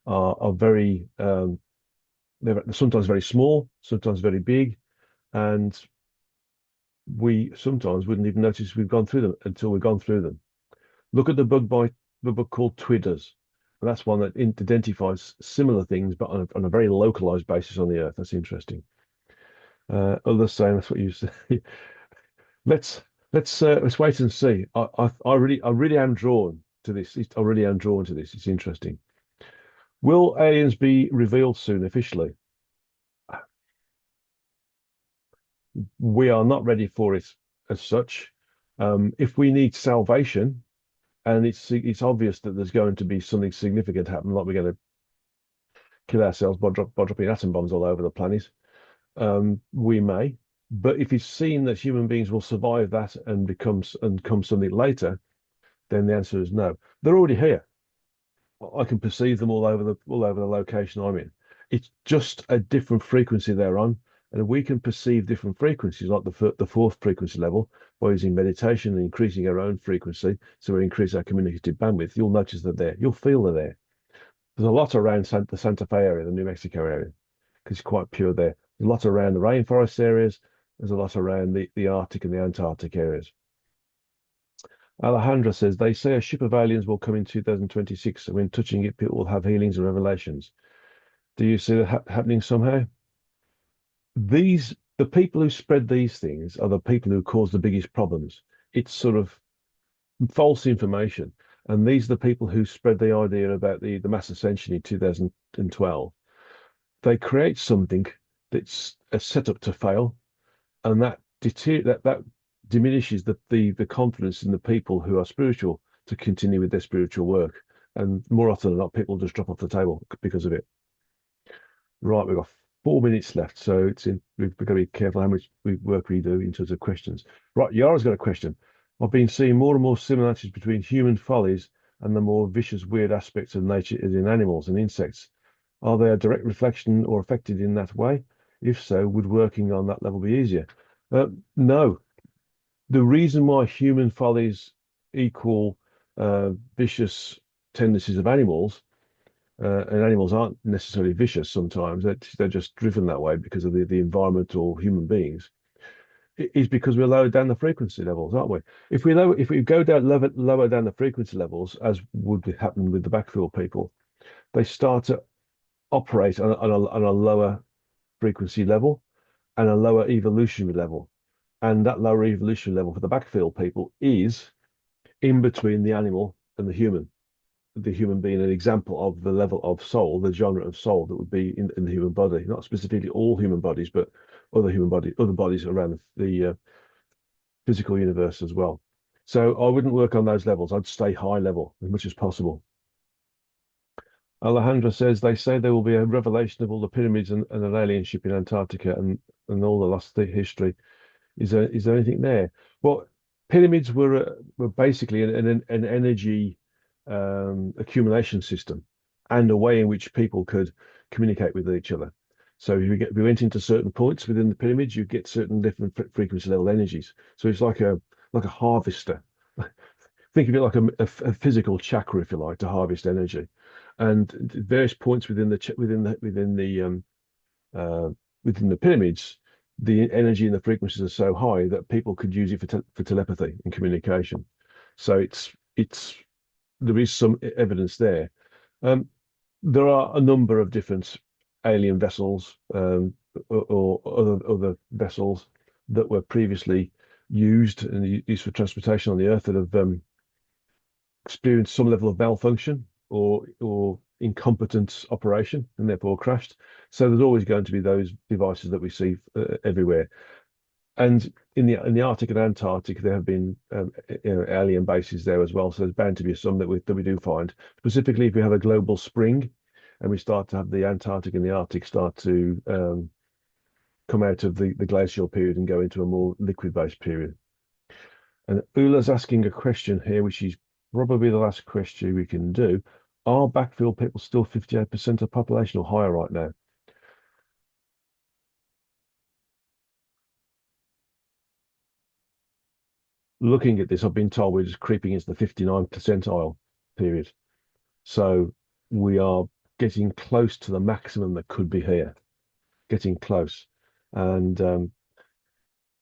are very they're sometimes very small, sometimes very big, and we sometimes wouldn't even notice we've gone through them until we've gone through them. Look at the book called Twidders. And that's one that identifies similar things, but on a very localized basis on the Earth. That's interesting. Others saying that's what you say. let's let's wait and see. I really am drawn to this. I really am drawn to this. It's interesting. Will aliens be revealed soon officially? We are not ready for it as such. If we need salvation, and it's obvious that there's going to be something significant happen, like we're going to kill ourselves by dropping atom bombs all over the planet, we may. But if it's seen that human beings will survive that and come something later, then the answer is no. They're already here. I can perceive them all over the location I'm in. It's just a different frequency they're on, And if we can perceive different frequencies, like the fourth frequency level, by using meditation and increasing our own frequency, so we increase our communicative bandwidth, you'll notice they're there. You'll feel they're there. There's a lot around the Santa Fe area, the New Mexico area, because it's quite pure there. There's a lot around the rainforest areas. There's a lot around the Arctic and the Antarctic areas. Alejandra says, they say a ship of aliens will come in 2026, and when touching it, people will have healings and revelations. Do you see that happening somehow? The people who spread these things are the people who cause the biggest problems. It's sort of false information. And these are the people who spread the idea about the mass ascension in 2012. They create something that's a setup to fail, and that diminishes the confidence in the people who are spiritual to continue with their spiritual work. And more often than not, people just drop off the table because of it. Right, we've got 4 minutes left, so we've got to be careful how much work we do in terms of questions. Right, Yara's got a question. I've been seeing more and more similarities between human follies and the more vicious, weird aspects of nature as in animals and insects. Are they a direct reflection or affected in that way? If so, would working on that level be easier? No. The reason why human follies equal vicious tendencies of animals, and animals aren't necessarily vicious sometimes, they're just driven that way because of the environment or human beings, is because we're lower down the frequency levels, aren't we? If we go down lower down the frequency levels, as would happen with the backfill people, they start to operate on a lower frequency level and a lower evolutionary level. And that lower evolutionary level for the backfill people is in between the animal and the human being an example of the level of soul, the genre of soul that would be in the human body, not specifically all human bodies, but other bodies around the physical universe as well. So I wouldn't work on those levels. I'd stay high level as much as possible. Alejandra says they say there will be a revelation of all the pyramids and an alien ship in Antarctica and all the lost history. Is there anything there? Well, pyramids were basically an energy accumulation system and a way in which people could communicate with each other. So if we went into certain points within the pyramids, you get certain different frequency level energies. So it's like a harvester. Think of it like a physical chakra, if you like, to harvest energy. And various points within the pyramids, the energy and the frequencies are so high that people could use it for telepathy and communication. So there is some evidence there. There are a number of different alien vessels or other vessels that were previously used and used for transportation on the Earth that have experienced some level of malfunction or incompetent operation and therefore crashed. So there's always going to be those devices that we see everywhere. And in the Arctic and Antarctic, there have been alien bases there as well. So there's bound to be some that we do find. Specifically, if we have a global spring, and we start to have the Antarctic and the Arctic start to come out of the glacial period and go into a more liquid-based period. And Ula's asking a question here, which is probably the last question we can do. Are backfill people still 58% of population or higher right now? Looking at this, I've been told we're just creeping into the 59th percentile period. So we are getting close to the maximum that could be here, getting close. And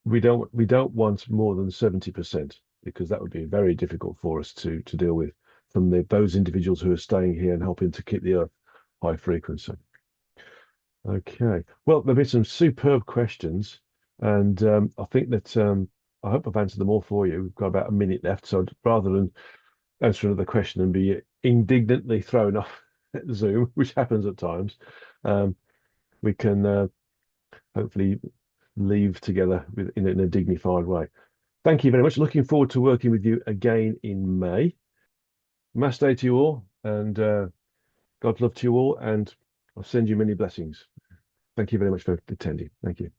we don't want more than 70% because that would be very difficult for us to deal with from those individuals who are staying here and helping to keep the Earth high frequency. Okay. Well, there've been some superb questions, and I think that I hope I've answered them all for you. We've got about a minute left, so rather than answer another question and be indignantly thrown off Zoom, which happens at times, we can hopefully leave together in a dignified way. Thank you very much. Looking forward to working with you again in May. Mass day to you all, and God love to you all, and I'll send you many blessings. Thank you very much for attending. Thank you.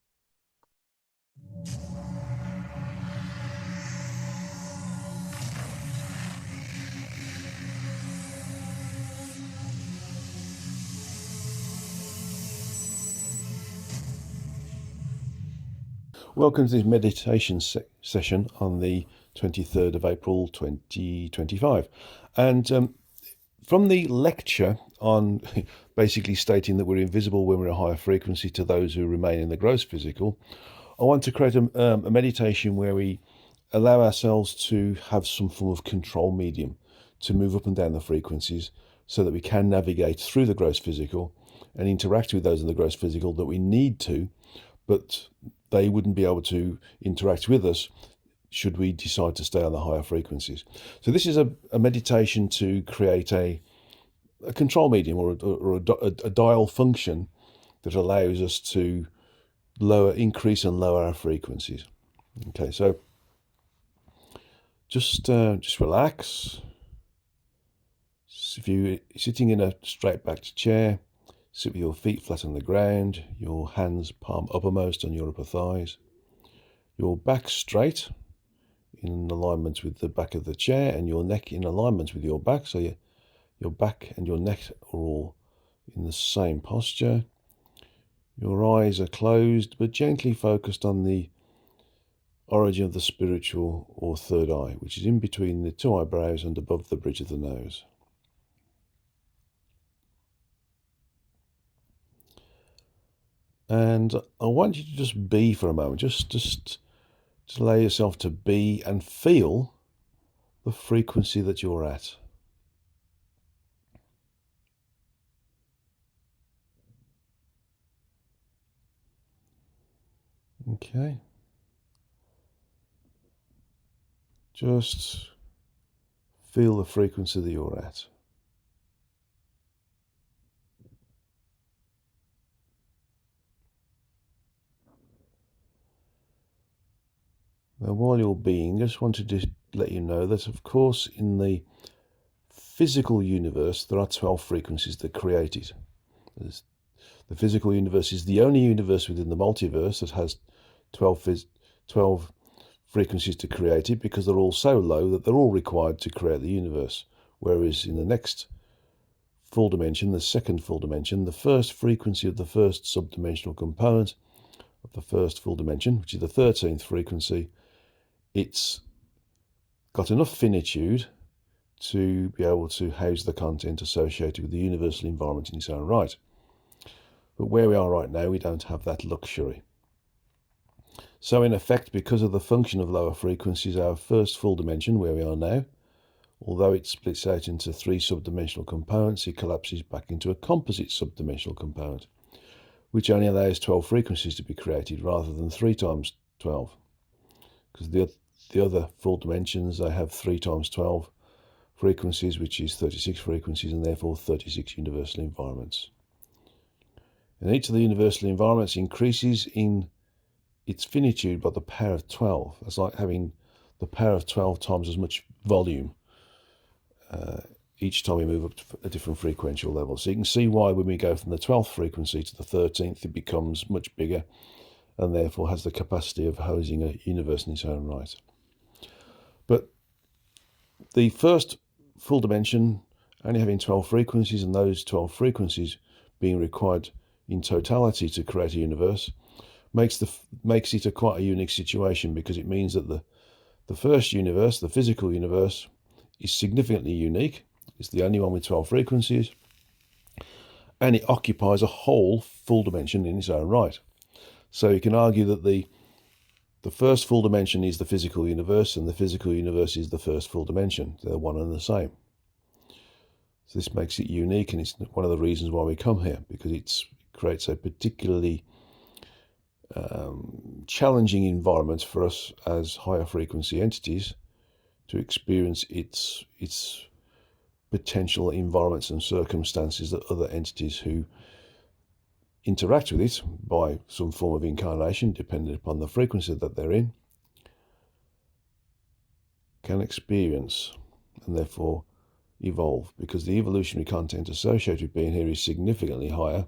Welcome to this meditation session on the 23rd of April 2025. And from the lecture on basically stating that we're invisible when we're at a higher frequency to those who remain in the gross physical, I want to create a meditation where we allow ourselves to have some form of control medium to move up and down the frequencies so that we can navigate through the gross physical and interact with those in the gross physical that we need to, but they wouldn't be able to interact with us should we decide to stay on the higher frequencies. So this is a meditation to create a control medium or a dial function that allows us to increase and lower our frequencies. Okay, so just relax. If you're sitting in a straight backed chair, sit with your feet flat on the ground, your hands palm uppermost on your upper thighs, your back straight in alignment with the back of the chair, and your neck in alignment with your back. So your back and your neck are all in the same posture. Your eyes are closed but gently focused on the origin of the spiritual or third eye, which is in between the two eyebrows and above the bridge of the nose. And I want you to just be for a moment, just allow yourself to be and feel the frequency that you're at. Okay. Just feel the frequency that you're at. Now, while you're being, I just wanted to let you know that, of course, in the physical universe, there are 12 frequencies that create it. The physical universe is the only universe within the multiverse that has 12 frequencies to create it, because they're all so low that they're all required to create the universe. Whereas in the next full dimension, the second full dimension, the first frequency of the first subdimensional component of the first full dimension, which is the 13th frequency, it's got enough finitude to be able to house the content associated with the universal environment in its own right. But where we are right now, we don't have that luxury. So in effect, because of the function of lower frequencies, our first full dimension, where we are now, although it splits out into 3 subdimensional components, it collapses back into a composite subdimensional component, which only allows 12 frequencies to be created rather than 3 times 12. Because the other full dimensions, they have 3 times 12 frequencies, which is 36 frequencies, and therefore 36 universal environments. And each of the universal environments increases in its finitude by the power of 12. It's like having the power of 12 times as much volume each time we move up to a different frequential level. So you can see why when we go from the 12th frequency to the 13th, it becomes much bigger and therefore has the capacity of housing a universe in its own right. But the first full dimension only having 12 frequencies, and those 12 frequencies being required in totality to create a universe, makes it quite a unique situation, because it means that the first universe, the physical universe, is significantly unique. It's the only one with 12 frequencies, and it occupies a whole full dimension in its own right. So you can argue that the first full dimension is the physical universe, and the physical universe is the first full dimension. They're one and the same. So this makes it unique, and it's one of the reasons why we come here, because it creates a particularly challenging environment for us as higher frequency entities to experience its potential environments and circumstances that other entities who interact with it by some form of incarnation, depending upon the frequency that they're in, can experience and therefore evolve, because the evolutionary content associated with being here is significantly higher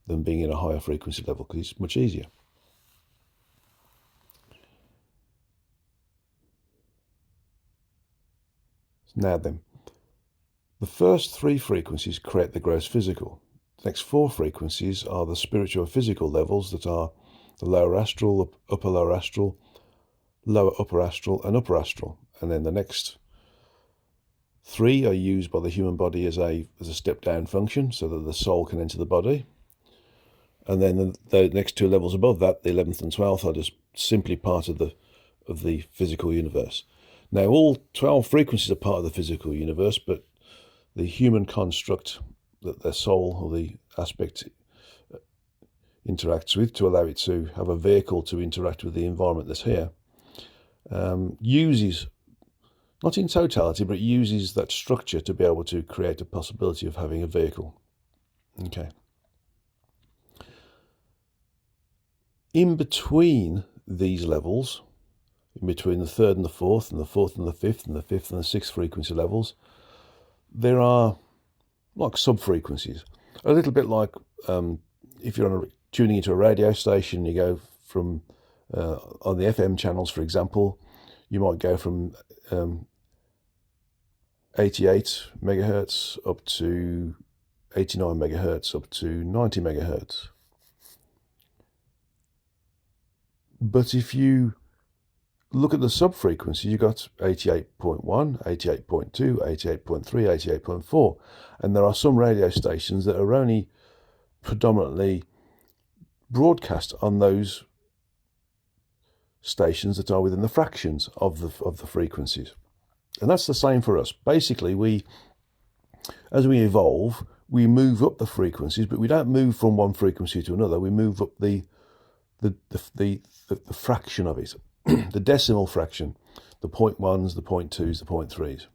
than being in a higher frequency level, because it's much easier. Now then, the first 3 frequencies create the gross physical. The next 4 frequencies are the spiritual physical levels that are the lower astral, upper lower astral, lower upper astral, and upper astral. And then the next 3 are used by the human body as a step down function, so that the soul can enter the body. And then the next 2 levels above that, the 11th and 12th, are just simply part of the physical universe. Now, all 12 frequencies are part of the physical universe, but the human construct that their soul, or the aspect, interacts with to allow it to have a vehicle to interact with the environment that's here, uses, not in totality, but uses that structure to be able to create a possibility of having a vehicle. Okay. In between these levels, in between the 3rd and the 4th, and the 4th and the 5th, and the 5th and the 6th frequency levels, there are like sub-frequencies. A little bit like if you're tuning into a radio station, you go from, on the FM channels, for example, you might go from 88 megahertz up to 89 megahertz up to 90 megahertz. But if you look at the sub-frequency, you've got 88.1, 88.2, 88.3, 88.4. And there are some radio stations that are only predominantly broadcast on those stations that are within the fractions of the frequencies. And that's the same for us. Basically, as we evolve, we move up the frequencies, but we don't move from one frequency to another. We move up the fraction of it, the decimal fraction, the 0.1s, the 0.2s, the 0.3s.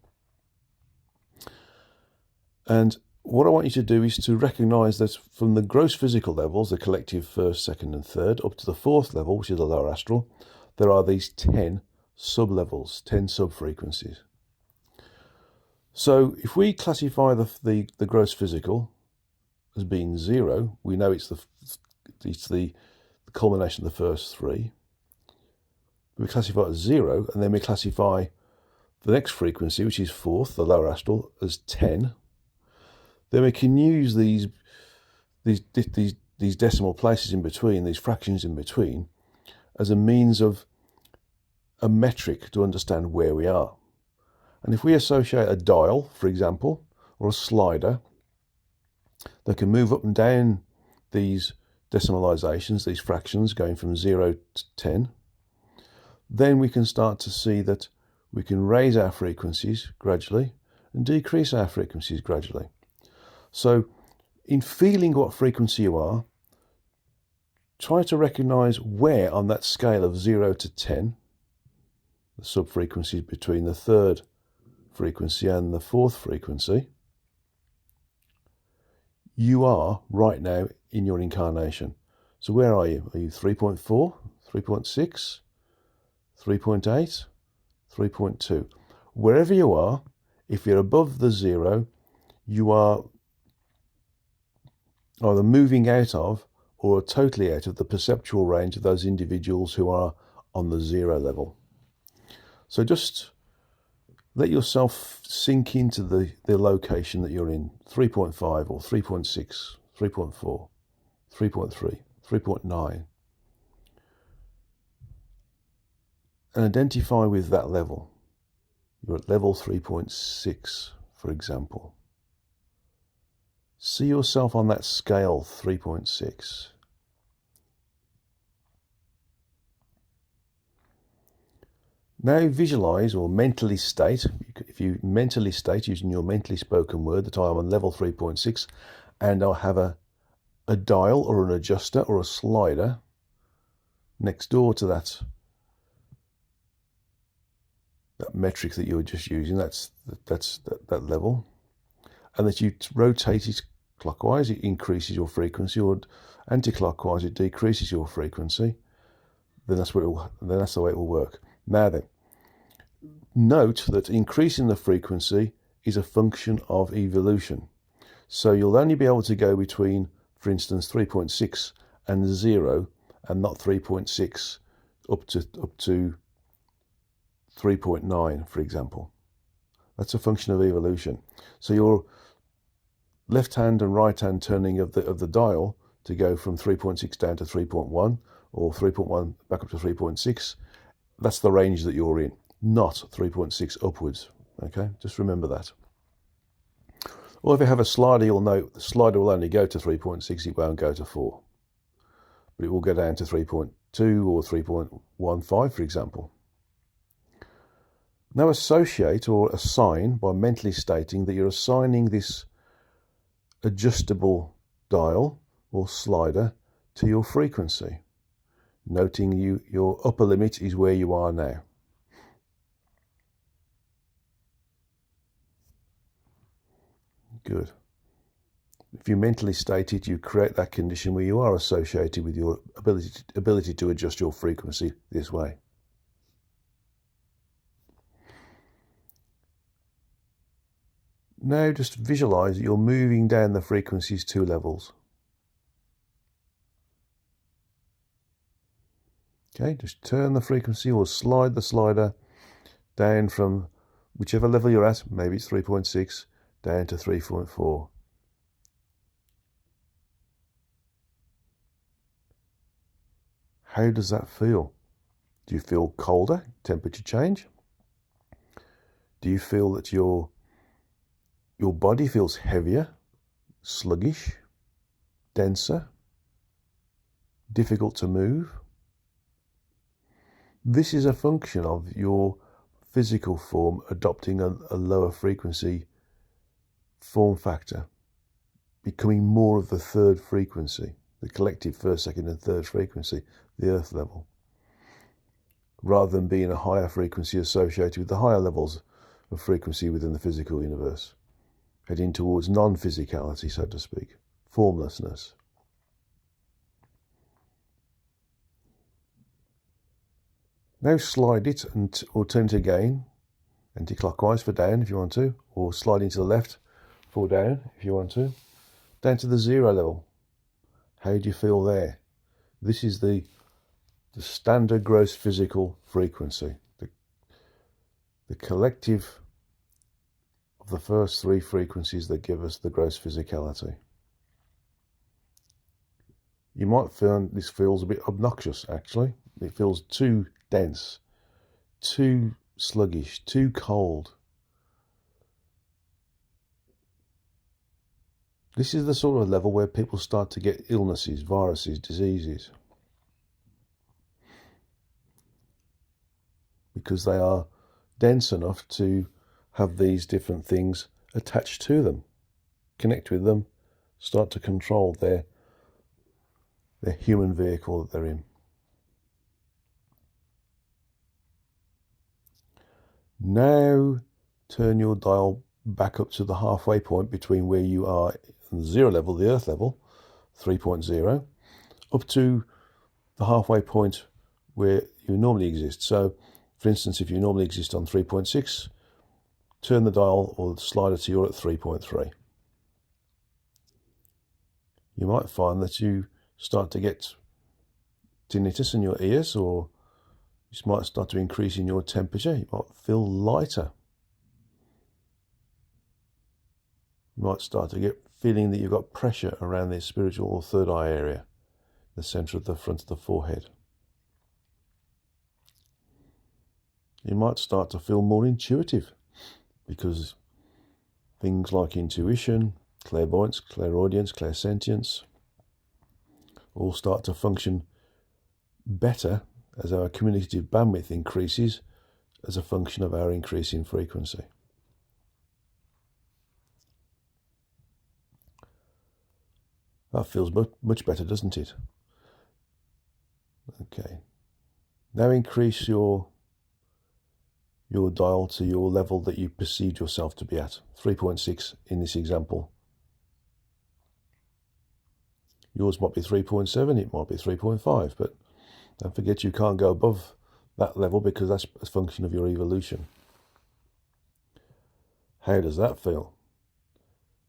And what I want you to do is to recognize that from the gross physical levels, the collective 1st, 2nd, and 3rd, up to the 4th level, which is the lower astral, there are these 10 sub-levels, 10 sub-frequencies. So if we classify the gross physical as being 0, we know it's the culmination of the first 3. We classify it as 0, and then we classify the next frequency, which is 4th, the lower astral, as 10. Then we can use these decimal places in between, these fractions in between, as a means of a metric to understand where we are. And if we associate a dial, for example, or a slider that can move up and down these decimalizations, these fractions going from 0 to 10, then we can start to see that we can raise our frequencies gradually and decrease our frequencies gradually. So in feeling what frequency you are, try to recognize where on that scale of 0 to 10, the sub-frequencies between the 3rd frequency and the 4th frequency, you are right now in your incarnation. So where are you? Are you 3.4, 3.6, 3.8, 3.2? Wherever you are, if you're above the 0, you are either moving out of or totally out of the perceptual range of those individuals who are on the 0 level. So just let yourself sink into the location that you're in, 3.5 or 3.6, 3.4, 3.3, 3.9. And identify with that level. You're at level 3.6, for example. See yourself on that scale, 3.6. Now visualize or mentally state, if you mentally state using your mentally spoken word that I am on level 3.6 and I have a dial or an adjuster or a slider next door to that metric that you were just using, that's that level, and that you rotate it clockwise, it increases your frequency, or anti-clockwise, it decreases your frequency, then that's the way it will work. Now then, note that increasing the frequency is a function of evolution. So you'll only be able to go between, for instance, 3.6 and 0, and not 3.6 up to 3.9, for example. That's a function of evolution. So your left hand and right hand turning of the dial to go from 3.6 down to 3.1, or 3.1 back up to 3.6, that's the range that you're in, not 3.6 upwards. Okay, just remember that. Or if you have a slider, you'll note the slider will only go to 3.6, it won't go to 4. But it will go down to 3.2 or 3.15, for example. Now associate or assign by mentally stating that you're assigning this adjustable dial or slider to your frequency, noting your upper limit is where you are now. Good. If you mentally state it, you create that condition where you are associated with your ability to adjust your frequency this way. Now just visualize that you're moving down the frequencies 2 levels. Okay, just turn the frequency or slide the slider down from whichever level you're at, maybe it's 3.6, down to 3.4. How does that feel? Do you feel colder, temperature change? Do you feel that your body feels heavier, sluggish, denser, difficult to move? This is a function of your physical form adopting a lower frequency form factor, becoming more of the third frequency, the collective first, second and third frequency, the earth level, rather than being a higher frequency associated with the higher levels of frequency within the physical universe, heading towards non-physicality, so to speak, formlessness. Now slide it or turn it again, anti-clockwise for down if you want to, or slide into the left for down if you want to, down to the 0 level. How do you feel there? This is the standard gross physical frequency, the collective of the first 3 frequencies that give us the gross physicality. You might find this feels a bit obnoxious, actually. It feels too dense, too sluggish, too cold. This is the sort of level where people start to get illnesses, viruses, diseases, because they are dense enough to have these different things attached to them, connect with them, start to control their human vehicle that they're in. Now turn your dial back up to the halfway point between where you are in the 0 level, the earth level, 3.0, up to the halfway point where you normally exist. So, for instance, if you normally exist on 3.6, turn the dial or the slider to you're at 3.3. You might find that you start to get tinnitus in your ears, or you might start to increase in your temperature. You might feel lighter. You might start to get feeling that you've got pressure around the spiritual or third eye area, the center of the front of the forehead. You might start to feel more intuitive, because things like intuition, clairvoyance, clairaudience, clairsentience all start to function better as our communicative bandwidth increases as a function of our increase in frequency. That feels much better, doesn't it? Okay. Now increase your dial to your level that you perceived yourself to be at, 3.6 in this example. Yours might be 3.7, it might be 3.5, but don't forget you can't go above that level because that's a function of your evolution. How does that feel?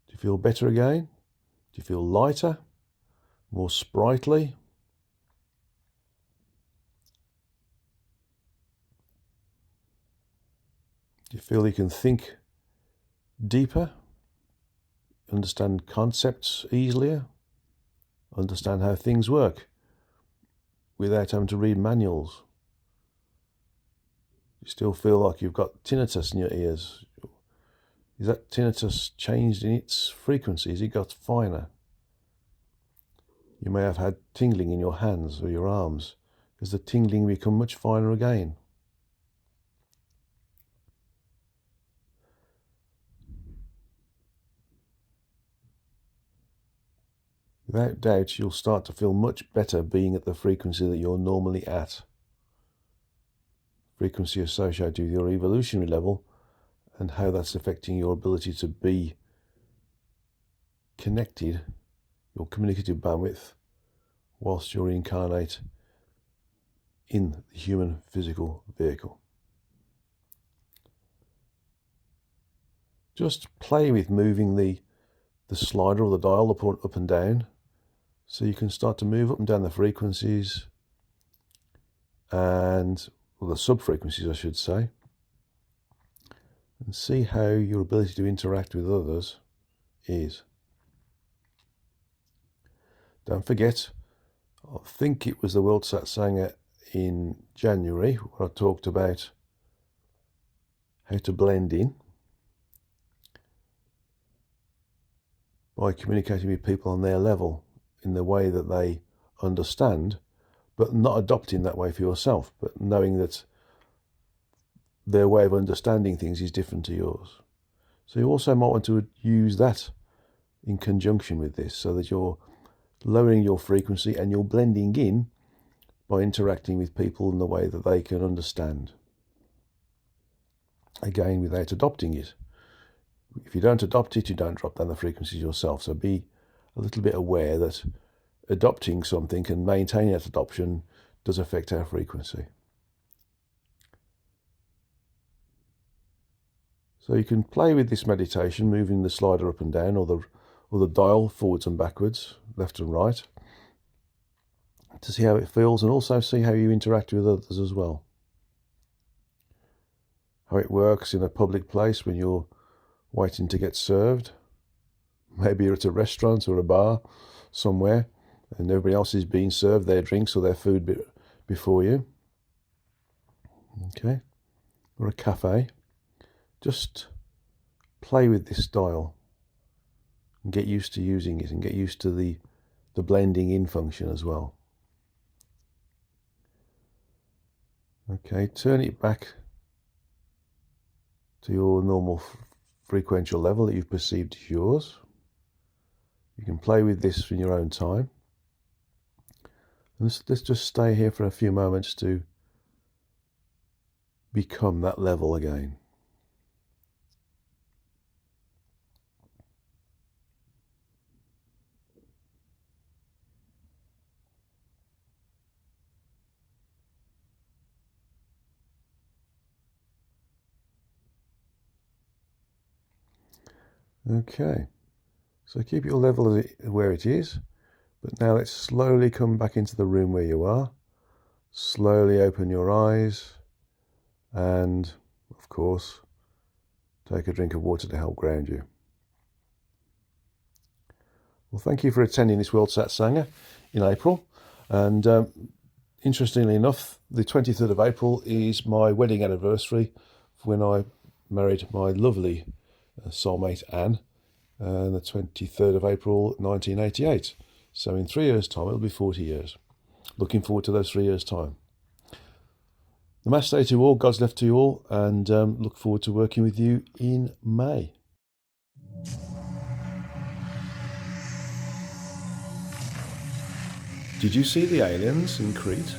Do you feel better again? Do you feel lighter? More sprightly? Do you feel you can think deeper? Understand concepts easier? Understand how things work? without having to read manuals? You still feel like you've got tinnitus in your ears? Is that tinnitus changed in its frequency? Has it got finer? You may have had tingling in your hands or your arms. Has the tingling become much finer again? Without doubt, you'll start to feel much better being at the frequency that you're normally at. Frequency associated with your evolutionary level and how that's affecting your ability to be connected, your communicative bandwidth, whilst you're incarnate in the human physical vehicle. Just play with moving the slider or the dial up and down, so you can start to move up and down the frequencies and, well, the sub-frequencies I should say, and see how your ability to interact with others is. Don't forget, I think it was the World Satsanga in January where I talked about how to blend in by communicating with people on their level in the way that they understand, but not adopting that way for yourself, but knowing that their way of understanding things is different to yours. So you also might want to use that in conjunction with this, so that you're lowering your frequency and you're blending in by interacting with people in the way that they can understand. Again, without adopting it. If you don't adopt it, you don't drop down the frequencies yourself. So be a little bit aware that adopting something and maintaining that adoption does affect our frequency. So you can play with this meditation, moving the slider up and down, or the dial forwards and backwards, left and right, to see how it feels, and also see how you interact with others as well. How it works in a public place when you're waiting to get served. Maybe you're at a restaurant or a bar somewhere and everybody else is being served their drinks or their food before you. Okay. Or a cafe. Just play with this dial and get used to using it, and get used to the blending in function as well. Okay, turn it back to your normal frequential level that you've perceived as yours. You can play with this in your own time. And let's just stay here for a few moments to become that level again. Okay, so keep your level where it is, but now let's slowly come back into the room where you are. Slowly open your eyes and, of course, take a drink of water to help ground you. Well, thank you for attending this World Satsanga in April. And interestingly enough, the 23rd of April is my wedding anniversary when I married my lovely soulmate Anne, the 23rd of April 1988. So in 3 years' time it'll be 40 years. Looking forward to those 3 years' time. Namaste to all, God's left to you all, and look forward to working with you in May. Did you see the aliens in Crete?